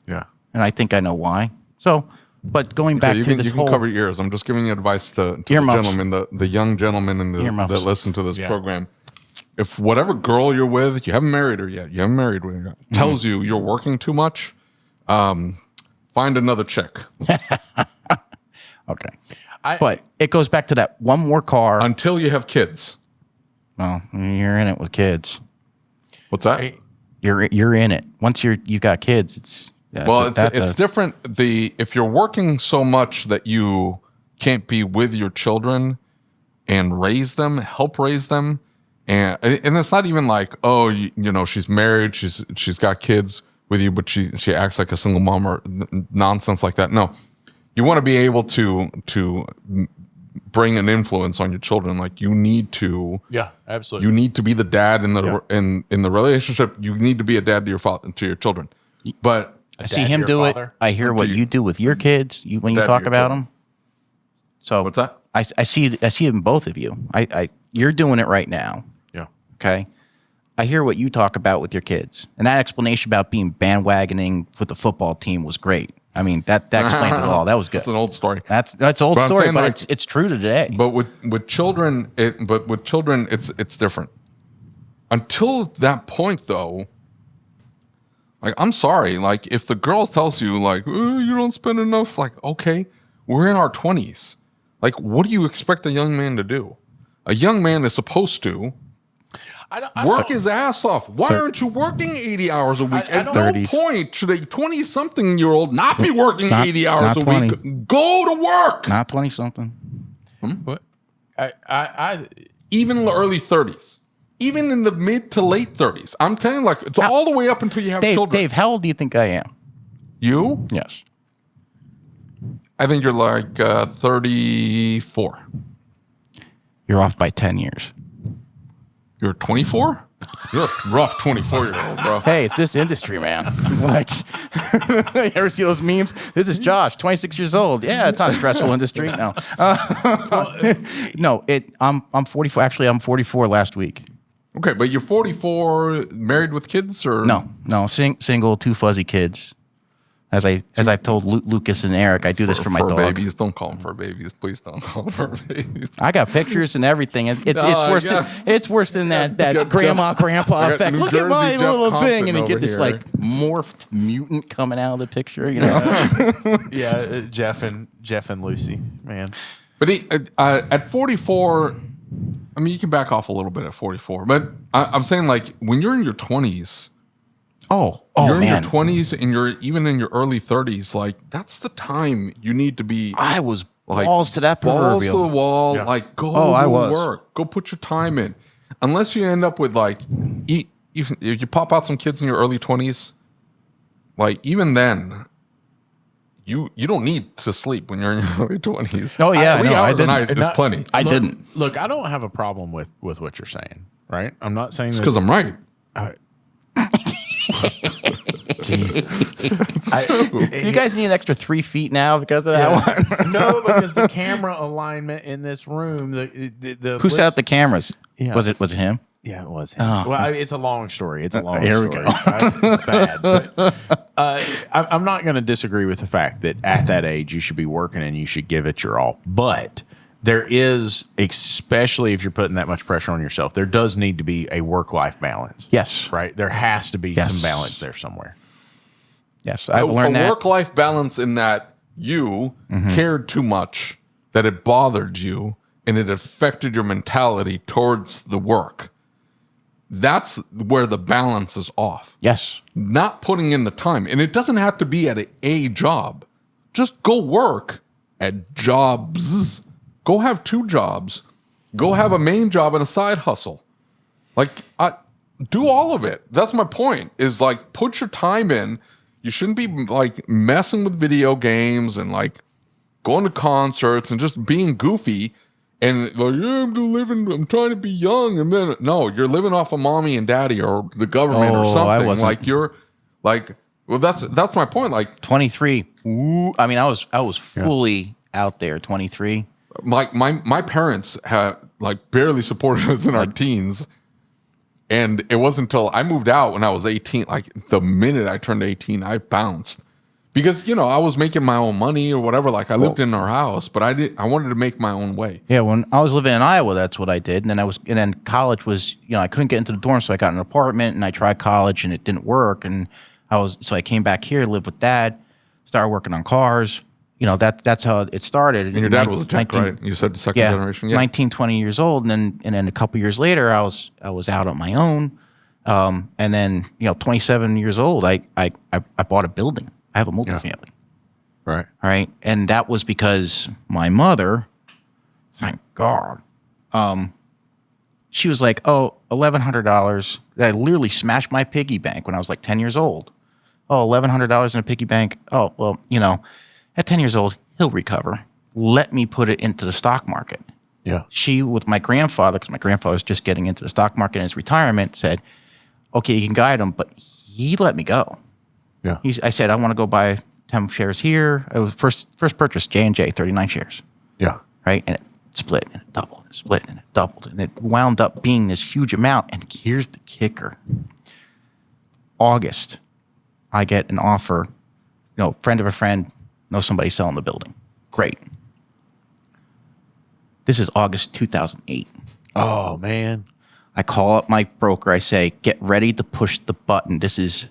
Yeah, and I think I know why. So, but going back to this whole, you can cover your ears. I'm just giving you advice to the gentlemen, the young gentlemen that listen to this program. If whatever girl you're with, you haven't married her yet, tells you you're working too much, find another chick. Okay. But it goes back to that one more car. Until you have kids. Well, you're in it with kids. What's that? You're in it. Once you've got kids, it's different. If you're working so much that you can't be with your children and help raise them, and it's not even like, oh, she's married, she's got kids with you, but she acts like a single mom or nonsense like that. No. You want to be able to bring an influence on your children. Like you need to. Yeah, absolutely. You need to be the dad in the in the relationship. You need to be a dad to your to your children. But I see him do it. I hear what you do with your kids when you talk about them. So what's that? I see it in both of you. You're doing it right now. Yeah. Okay. I hear what you talk about with your kids, and that explanation about being bandwagoning with the football team was great. I mean that explains it all. That was good. That's an old story. That's old story, but it's true today. But with children, it's different. Until that point, though, like I'm sorry, like if the girl tells you like you don't spend enough, like okay, we're in our 20s. Like what do you expect a young man to do? A young man is supposed to work his ass off. Why aren't you working 80 hours a week? At no point should a 20-something-year-old not be working 80 hours a week. Go to work. Not 20-something. What? Even in the early 30s. Even in the mid to late 30s. I'm telling you, like, it's all the way up until you have children. Dave, how old do you think I am? You? Yes. I think you're like 34. You're off by 10 years. You're 24? You're a rough 24-year-old, bro. Hey, it's this industry, man. Like, you ever see those memes? This is Josh, 26 years old. Yeah, it's not a stressful industry. No, no. I'm 44. Actually, I'm 44 last week. Okay, but you're 44, married with kids, or no, single, 2 fuzzy kids. As I've told Lucas and Eric, I do this for my dog. Babies, don't call them fur babies. Please don't call them fur babies. I got pictures and everything. It's worse than that grandma grandpa effect. Look at my little thing, and you get this like morphed mutant coming out of the picture. You know, Jeff and Lucy, man. But at 44, I mean, you can back off a little bit at 44. But I'm saying, like, when you're in your 20s. You're in your 20s and you're even in your early 30s. Like, that's the time you need to be. I was like, balls to that proverbial. Balls to the wall. Yeah. Like, go work. Go put your time in. Unless you end up with, like, if you pop out some kids in your early 20s, like, even then, you don't need to sleep when you're in your early 20s. Oh, yeah. 3 hours a night is plenty. I didn't. Look, I don't have a problem with what you're saying, right? I'm not saying it's because I'm right. Jesus. Do you guys need an extra 3 feet now because of that one? No, because the camera alignment in this room. Who set up the cameras? Yeah. Was it him? Yeah, it was him. Oh. Well, it's a long story. It's a long Here story. We go. It's bad. But, I'm not going to disagree with the fact that at that age you should be working and you should give it your all. But there is, especially if you're putting that much pressure on yourself, there does need to be a work-life balance. Yes. Right? There has to be some balance there somewhere. Yes, I've learned that. A work-life balance in that you cared too much, that it bothered you, and it affected your mentality towards the work. That's where the balance is off. Yes. Not putting in the time. And it doesn't have to be at a job. Just go work at jobs. Go have 2 jobs. Go have a main job and a side hustle. Like, do all of it. That's my point, is like, put your time in. You shouldn't be like messing with video games and like going to concerts and just being goofy and like, yeah, I'm trying to be young. And then, no, you're living off of mommy and daddy or the government or something. I wasn't. Like you're like, well, that's my point. Like 23. Ooh, I mean, I was fully out there. 23. My parents had like barely supported us in our teens. And it wasn't until I moved out when I was 18, like the minute I turned 18, I bounced. Because, you know, I was making my own money or whatever. Like I lived in our house, but I wanted to make my own way. Yeah, when I was living in Iowa, that's what I did. And then college was, you know, I couldn't get into the dorm, so I got an apartment and I tried college and it didn't work. And so I came back here, lived with Dad, started working on cars. You know, that's how it started. And your dad was a tech, right? You said the second generation. Yeah, 19, 20 years old. And then a couple years later, I was out on my own. And then, you know, 27 years old, I bought a building. I have a multifamily. Yeah. Right. All right. And that was because my mother, thank God, she was like, oh, $1,100. I literally smashed my piggy bank when I was like 10 years old. Oh, $1,100 in a piggy bank. Oh, well, you know, at 10 years old, he'll recover. let me put it into the stock market. Yeah. She, with my grandfather, because my grandfather was just getting into the stock market in his retirement, said, okay, you can guide him, but he let me go. Yeah. I said, I want to go buy 10 shares here. It was first purchase, J&J, 39 shares. Yeah. Right? And it split and it doubled and it split and it doubled. And it wound up being this huge amount. And here's the kicker. August, I get an offer, friend of a friend, know somebody selling the building. Great. This is August 2008. Oh, man. I call up my broker. I say, get ready to push the button. This is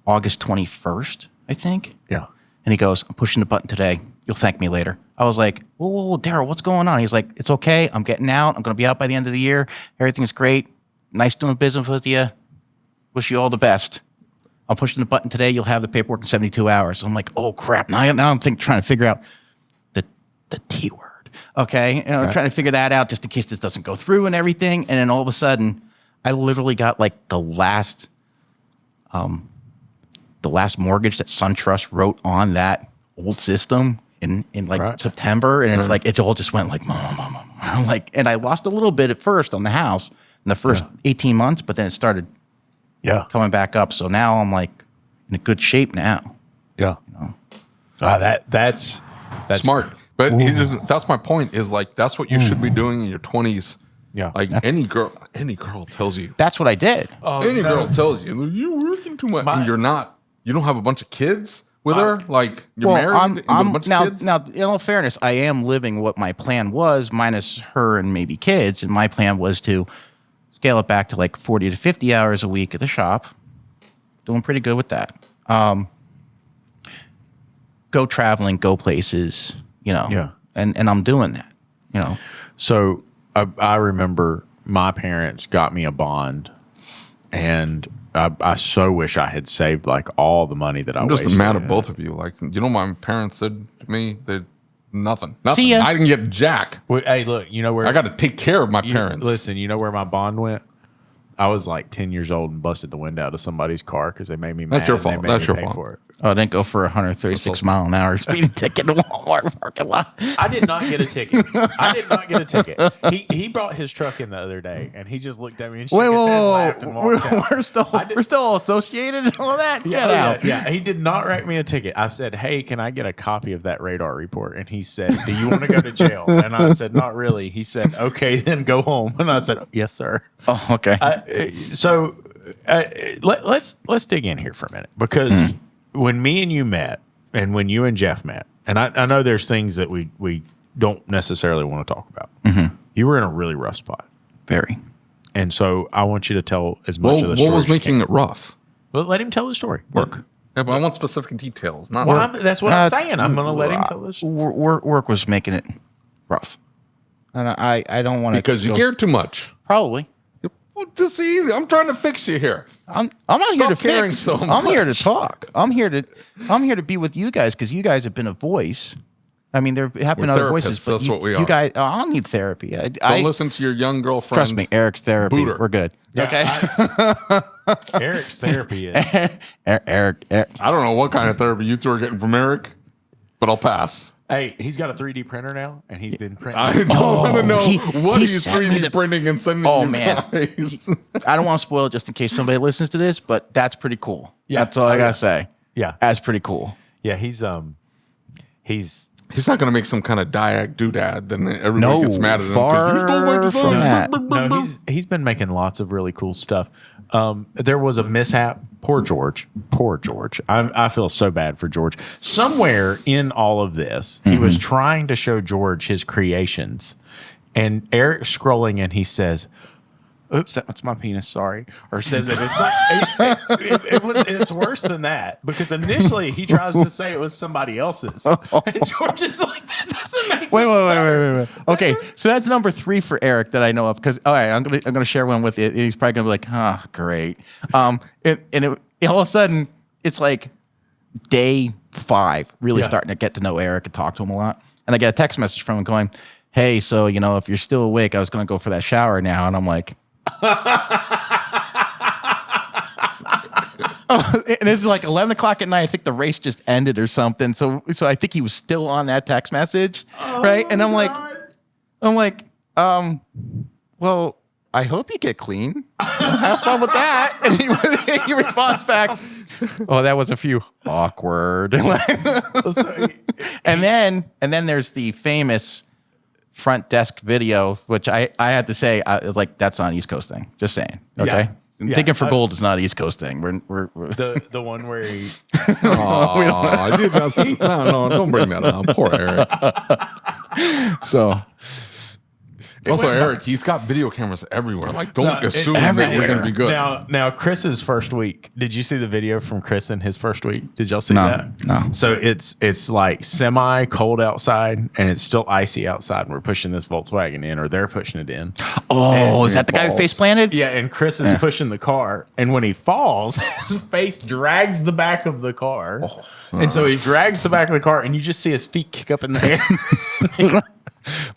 August 21st, I think. Yeah. And he goes, I'm pushing the button today. You'll thank me later. I was like, whoa, Daryl, what's going on? He's like, it's okay. I'm getting out. I'm going to be out by the end of the year. Everything's great. Nice doing business with you. Wish you all the best. I'm pushing the button today. You'll have the paperwork in 72 hours. I'm like, oh, crap. Now I'm trying to figure out the T word. Okay. And I'm trying to figure that out just in case this doesn't go through and everything. And then all of a sudden, I literally got like the last mortgage that SunTrust wrote on that old system in September. And it's like, it all just went like, I'm like, and I lost a little bit at first on the house in the first 18 months, but then it started coming back up. So now I'm like in a good shape now. Yeah. That's smart. But that's my point is like, that's what you should be doing in your 20s. Yeah. Like any girl tells you. That's what I did. Any girl tells you, you're working too much. And you're not, you don't have a bunch of kids with her. Like you're married with a bunch of kids. Now, in all fairness, I am living what my plan was minus her and maybe kids. And my plan was to scale it back to like 40 to 50 hours a week at the shop. Doing pretty good with that. Go traveling, go places, and I'm doing that, So I remember my parents got me a bond, and I so wish I had saved like all the money that I'm just mad at both of you. Like, what my parents said to me? They nothing. See ya. I didn't get jack. Well, hey, look, you know where I got to take care of my parents. Listen, you know where my bond went? I was like 10 years old and busted the window out of somebody's car because they made me mad. That's your fault. That's your fault. For it. Oh, I didn't go for a 136 mile an hour speeding ticket in the Walmart parking lot. I did not get a ticket. He brought his truck in the other day, and he just looked at me and shook his head, laughed, and walked out. We're still associated and all that? Yeah, he did not write me a ticket. I said, hey, can I get a copy of that radar report? And he said, do you want to go to jail? And I said, not really. He said, okay, then go home. And I said, yes, sir. Oh, okay. So let's dig in here for a minute, because when me and you met and when you and Jeff met, and I know there's things that we don't necessarily want to talk about. You were in a really rough spot. Very. And so I want you to tell as much of the story. What was making it rough? Well, let him tell the story. Work. Yeah, but I want specific details. Not well, that's what I'm saying. I'm going to let him tell this. Work was making it rough. And I don't want to. Because you cared too much. Probably. This easy. I'm trying to fix you here. I'm not here to caring fix. so much. I'm here to talk. I'm here to be with you guys because you guys have been a voice. I mean, there have been other voices, but that's what we are. You guys, I don't need therapy. Don't listen to your young girlfriend. Trust me, Eric's therapy. Booter. We're good. Yeah, Okay. Eric's therapy is. Eric. I don't know what kind of therapy you two are getting from Eric, but I'll pass. Hey, he's got a 3D printer now, and he's been printing. I don't want to know what he's sent me 3D printing and sending you guys. I don't want to spoil it just in case somebody listens to this, but that's pretty cool. Yeah. That's all I gotta say. Yeah, that's pretty cool. Yeah, he's not going to make some kind of diag doodad. Then everybody gets mad at him. Far from that. No, he's been making lots of really cool stuff. There was a mishap. Poor George. I feel so bad for George. Somewhere in all of this, he was trying to show George his creations, and Eric's scrolling, and he says, "Oops, that's my penis. Sorry," or says it. It's like it's worse than that, because initially he tries to say it was somebody else's, and George is like, "That doesn't make wait. Okay, so that's number 3 for Eric that I know of. Because all right, I'm gonna share one with you. He's probably gonna be like, "Oh, great." And all of a sudden, it's like day 5, really starting to get to know Eric and talk to him a lot. And I get a text message from him going, "Hey, so if you're still awake, I was gonna go for that shower now." And I'm like. And it's like 11 o'clock at night. I think the race just ended or something. So I think he was still on that text message, right? And I'm like, well, I hope you get clean. Have fun with that. And he responds back, oh, that was a few awkward. And then there's the famous front desk video, which I had to say, that's not an East Coast thing. Just saying. Okay. Yeah. Thinking for gold is not an East Coast thing. We're the one where he. Oh, dude, no, don't bring that up. Poor Eric. So. Also, Eric, he's got video cameras everywhere. Like, don't assume that we're going to be good. Now, Chris's first week. Did you see the video from Chris in his first week? Did y'all see that? No. So it's like semi cold outside, and it's still icy outside, and we're pushing this Volkswagen in, or they're pushing it in. Oh, is that the guy who face planted? Yeah, and Chris is pushing the car, and when he falls, his face drags the back of the car, and so he drags the back of the car, and you just see his feet kick up in the air.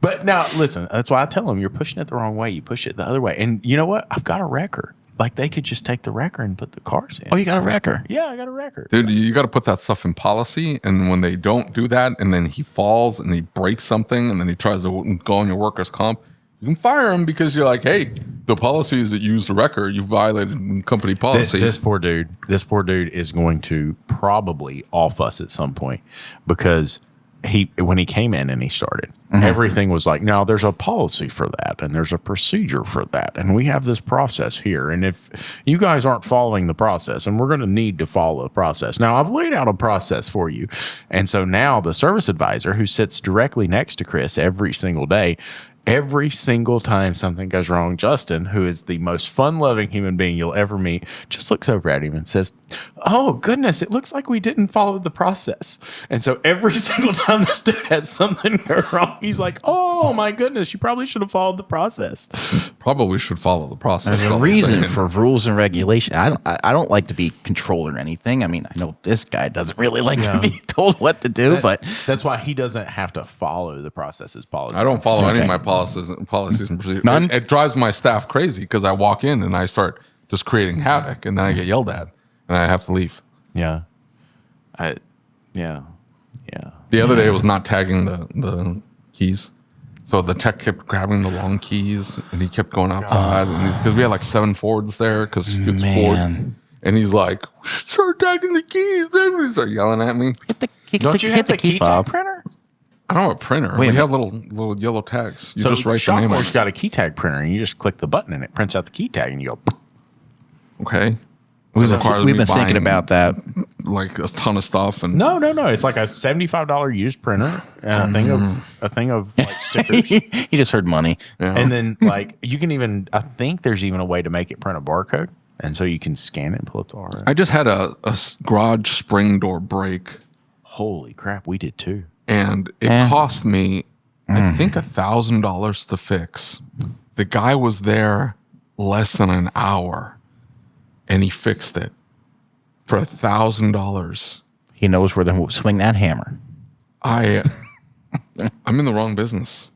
But now, listen, that's why I tell them, you're pushing it the wrong way. You push it the other way. And you know what? I've got a wrecker. Like, they could just take the wrecker and put the cars in. Oh, you got a wrecker? Yeah, I got a wrecker. Dude, you got to put that stuff in policy. And when they don't do that, and then he falls and he breaks something, and then he tries to go on your workers' comp, you can fire him because you're like, hey, the policy is that you used the wrecker. You violated company policy. This poor dude is going to probably off us at some point, because when he came in and he started, everything was like, no, there's a policy for that, and there's a procedure for that, and we have this process here, and if you guys aren't following the process, and we're going to need to follow the process. Now, I've laid out a process for you. And so now the service advisor, who sits directly next to Chris every single day, every single time something goes wrong, Justin, who is the most fun-loving human being you'll ever meet, just looks over at him and says, oh, goodness, it looks like we didn't follow the process. And so every single time this dude has something go wrong, he's like, oh, my goodness, you probably should have followed the process. Probably should follow the process. There's a reason for rules and regulation. I don't like to be controlled or anything. I mean, I know this guy doesn't really like to be told what to do, but that's why he doesn't have to follow the process's policies. I don't follow any of my policies and procedures. None? It drives my staff crazy because I walk in and I start just creating havoc, and then I get yelled at and I have to leave. Yeah. The other day was not tagging the keys. So the tech kept grabbing the long keys, and he kept going outside. And because we had like 7 Fords there, because it's Ford. And he's like, start tagging the keys, baby. He started yelling at me. Don't you have the key tag printer? I don't have a printer. We have little yellow tags. You just write the name on it. Shop-Ware's got a key tag printer, and you just click the button, and it prints out the key tag, and you go. Okay. We've been thinking about that. Like a ton of stuff. And No. It's like a $75 used printer and a thing of like stickers. He just heard money. Yeah. And then like you can even, I think there's even a way to make it print a barcode. And so you can scan it and pull up the RF. I just had a garage spring door break. Holy crap, we did too. And it cost me, I think, $1,000 to fix. The guy was there less than an hour, and he fixed it for $1,000. He knows where to swing that hammer. I'm in the wrong business.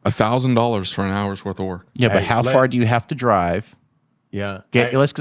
$1,000 for an hour's worth of work. Yeah, but how far do you have to drive? Yeah. Let's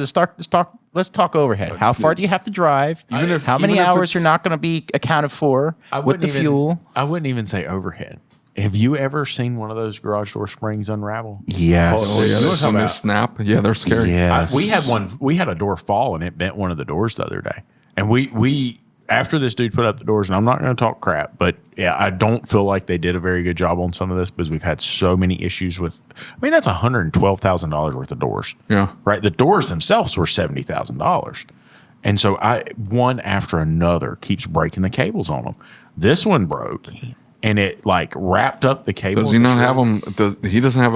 talk overhead. How far do you have to drive? How many hours you're not going to be accounted for with the fuel? I wouldn't even say overhead. Have you ever seen one of those garage door springs unravel? Yes. Oh yeah, they snap. Yeah, they're scary. Yeah. We had a door fall, and it bent one of the doors the other day. And we after this dude put up the doors, and I'm not going to talk crap, but yeah, I don't feel like they did a very good job on some of this because we've had so many issues with. I mean, that's $112,000 worth of doors. Yeah. Right. The doors themselves were $70,000, and so one after another keeps breaking the cables on them. This one broke, and it like wrapped up the cable. Does he not have them? He doesn't have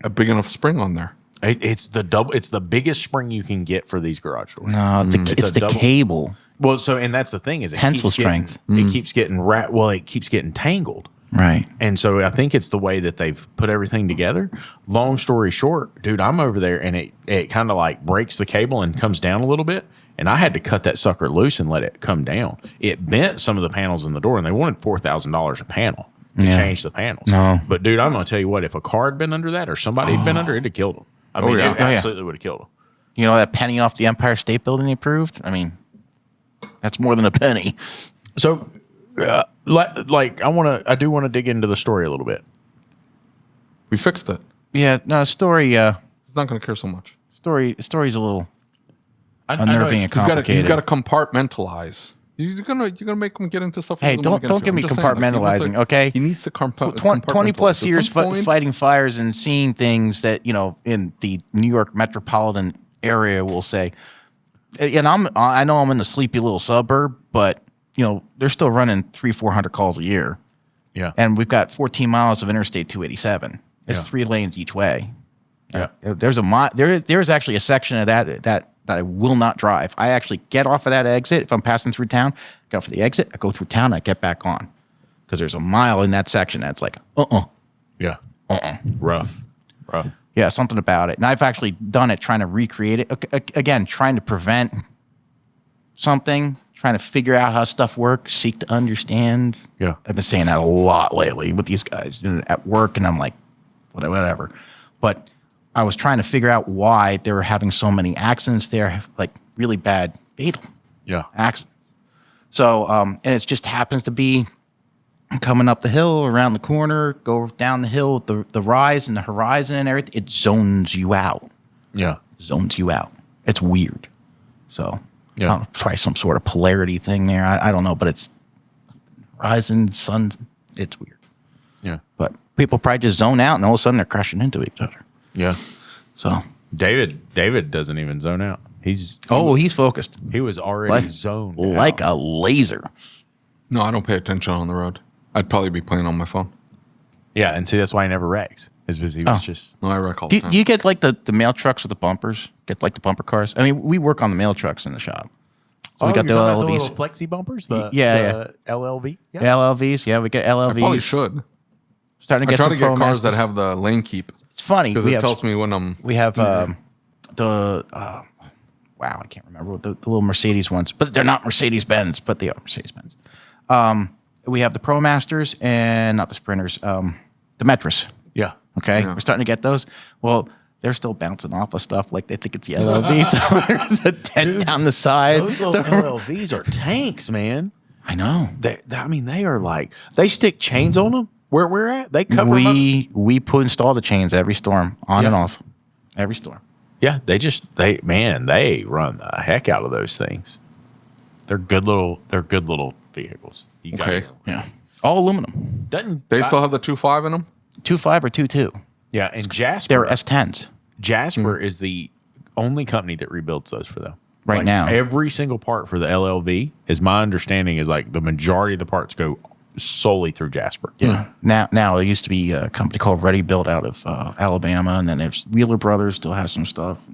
a big enough spring on there. It's the biggest spring you can get for these garage doors. No, it's the cable. Well, and that's the thing is pencil strength. It keeps getting it keeps getting tangled. Right. And so I think it's the way that they've put everything together. Long story short, dude, I'm over there and it kind of like breaks the cable and comes down a little bit. And I had to cut that sucker loose and let it come down. It bent some of the panels in the door, and they wanted $4,000 a panel to change the panels. No. But dude, I'm going to tell you what, if a car had been under that or somebody had been under it, it'd have killed them. I mean, it absolutely would have killed them. You know, that penny off the Empire State Building they approved? I mean, that's more than a penny. So, I do want to dig into the story a little bit. We fixed it. Yeah, no, story, He's not going to care so much. story's a little I unnerving and complicated. He's got to compartmentalize. You're gonna make him get into stuff. Hey, don't get me compartmentalizing, okay? He needs to compartmentalize. 20 plus years fighting fires and seeing things that, you know, in the New York metropolitan area, we'll say. And I know I'm in a sleepy little suburb, but, you know, they're still running 300-400 calls a year. Yeah. And we've got 14 miles of Interstate 287. It's Yeah. 3 lanes each way. Yeah. There's actually a section of that I will not drive. I actually get off of that exit if I'm passing through town. Get off of the exit. I go through town. I get back on because there's a mile in that section that's like Yeah. Rough. yeah, something about it. And I've actually done it, trying to recreate it again, trying to prevent something, trying to figure out how stuff works, seek to understand. Yeah. I've been saying that a lot lately with these guys at work, and I'm like, whatever. But I was trying to figure out why they were having so many accidents there, like really bad, fatal accidents. So, and it just happens to be coming up the hill, around the corner, go down the hill, the rise and the horizon and everything. It zones you out. Yeah. Zones you out. It's weird. So, Yeah. try some sort of polarity thing there. I don't know, but it's horizon, sun. It's weird. Yeah. But people probably just zone out, and all of a sudden they're crashing into each other. Yeah. So David doesn't even zone out. He's focused He was already like, zoned like out. a laser. No, I don't pay attention on the road. I'd probably be playing on my phone. Yeah, and see that's why he never wrecks. Is because he was just No, I wreck all the time. Do you get like the mail trucks with the bumpers? Get like the bumper cars? I mean, we work on the mail trucks in the shop. So we got the you're LLVs. talking about the little flexi bumpers. The LLV. Yeah. LLVs, yeah, we get LLVs. I probably should. Starting to I get try some to get Pro cars that Masters. have the lane keep It's funny. because it tells me when I'm. We have wow, I can't remember what the little Mercedes ones, but they're not Mercedes Benz, but they are Mercedes Benz. We have the Pro Masters and not the Sprinters, the Metras. Yeah. Okay, Yeah. we're starting to get those. Well, they're still bouncing off of stuff like they think it's the LLV. So there's a dent down the side. Those little LLVs are tanks, man. I know. I mean, they are like they stick chains on them. Where we're at, they cover them up. We install the chains every storm, on and off, every storm. Yeah, they run the heck out of those things. They're good little vehicles. You got Okay. it. Yeah, all aluminum. They still have the 2.5 in them. 2.5 or 2.2. Yeah, and Jasper. They're S10s Jasper is the only company that rebuilds those for them. right Like, now. every single part for the LLV, is my understanding, is like the majority of the parts go solely through Jasper. Yeah. Now there used to be a company called Ready Built out of Alabama, and then there's Wheeler Brothers still has some stuff.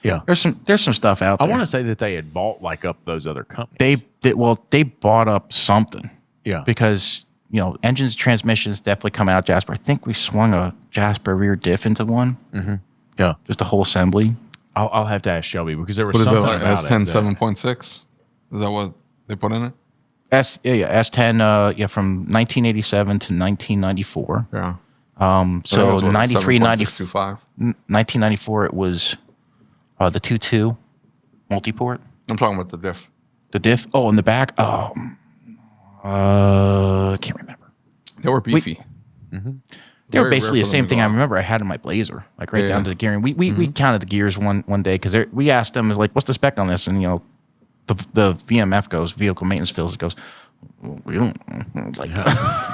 Yeah. There's some stuff out I there. want to say that they had bought like up those other companies. They bought up something. Yeah. Because, you know, engines, transmissions definitely come out Jasper. I think we swung a Jasper rear diff into one. Yeah. Just a whole assembly. I'll have to ask Shelby because there was What is something that? Like about S10 it. 7.6? Is that what they put in it? S10 from 1987 to 1994. Yeah. So 93, 7.625. 1994 it was the 2.2 multi-port. I'm talking about the diff. The diff. Oh, in the back. Oh, I can't remember. They were beefy. They were Very basically rare the for same them to thing go I out. remember I had in my Blazer, like right Yeah, down yeah. to the gearing. We counted the gears one day because we asked them like, "What's the spec on this?" And you know, the VMF goes, vehicle maintenance fills. It goes, we don't like.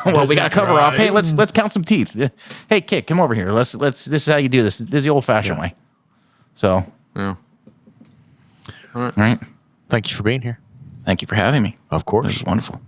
Well, we got to cover off. Hey, let's count some teeth. Hey, Kit, come over here. Let's. This is how you do this. This is the old-fashioned way. So, Yeah. all right. Thank you for being here. Thank you for having me. Of It course. was wonderful.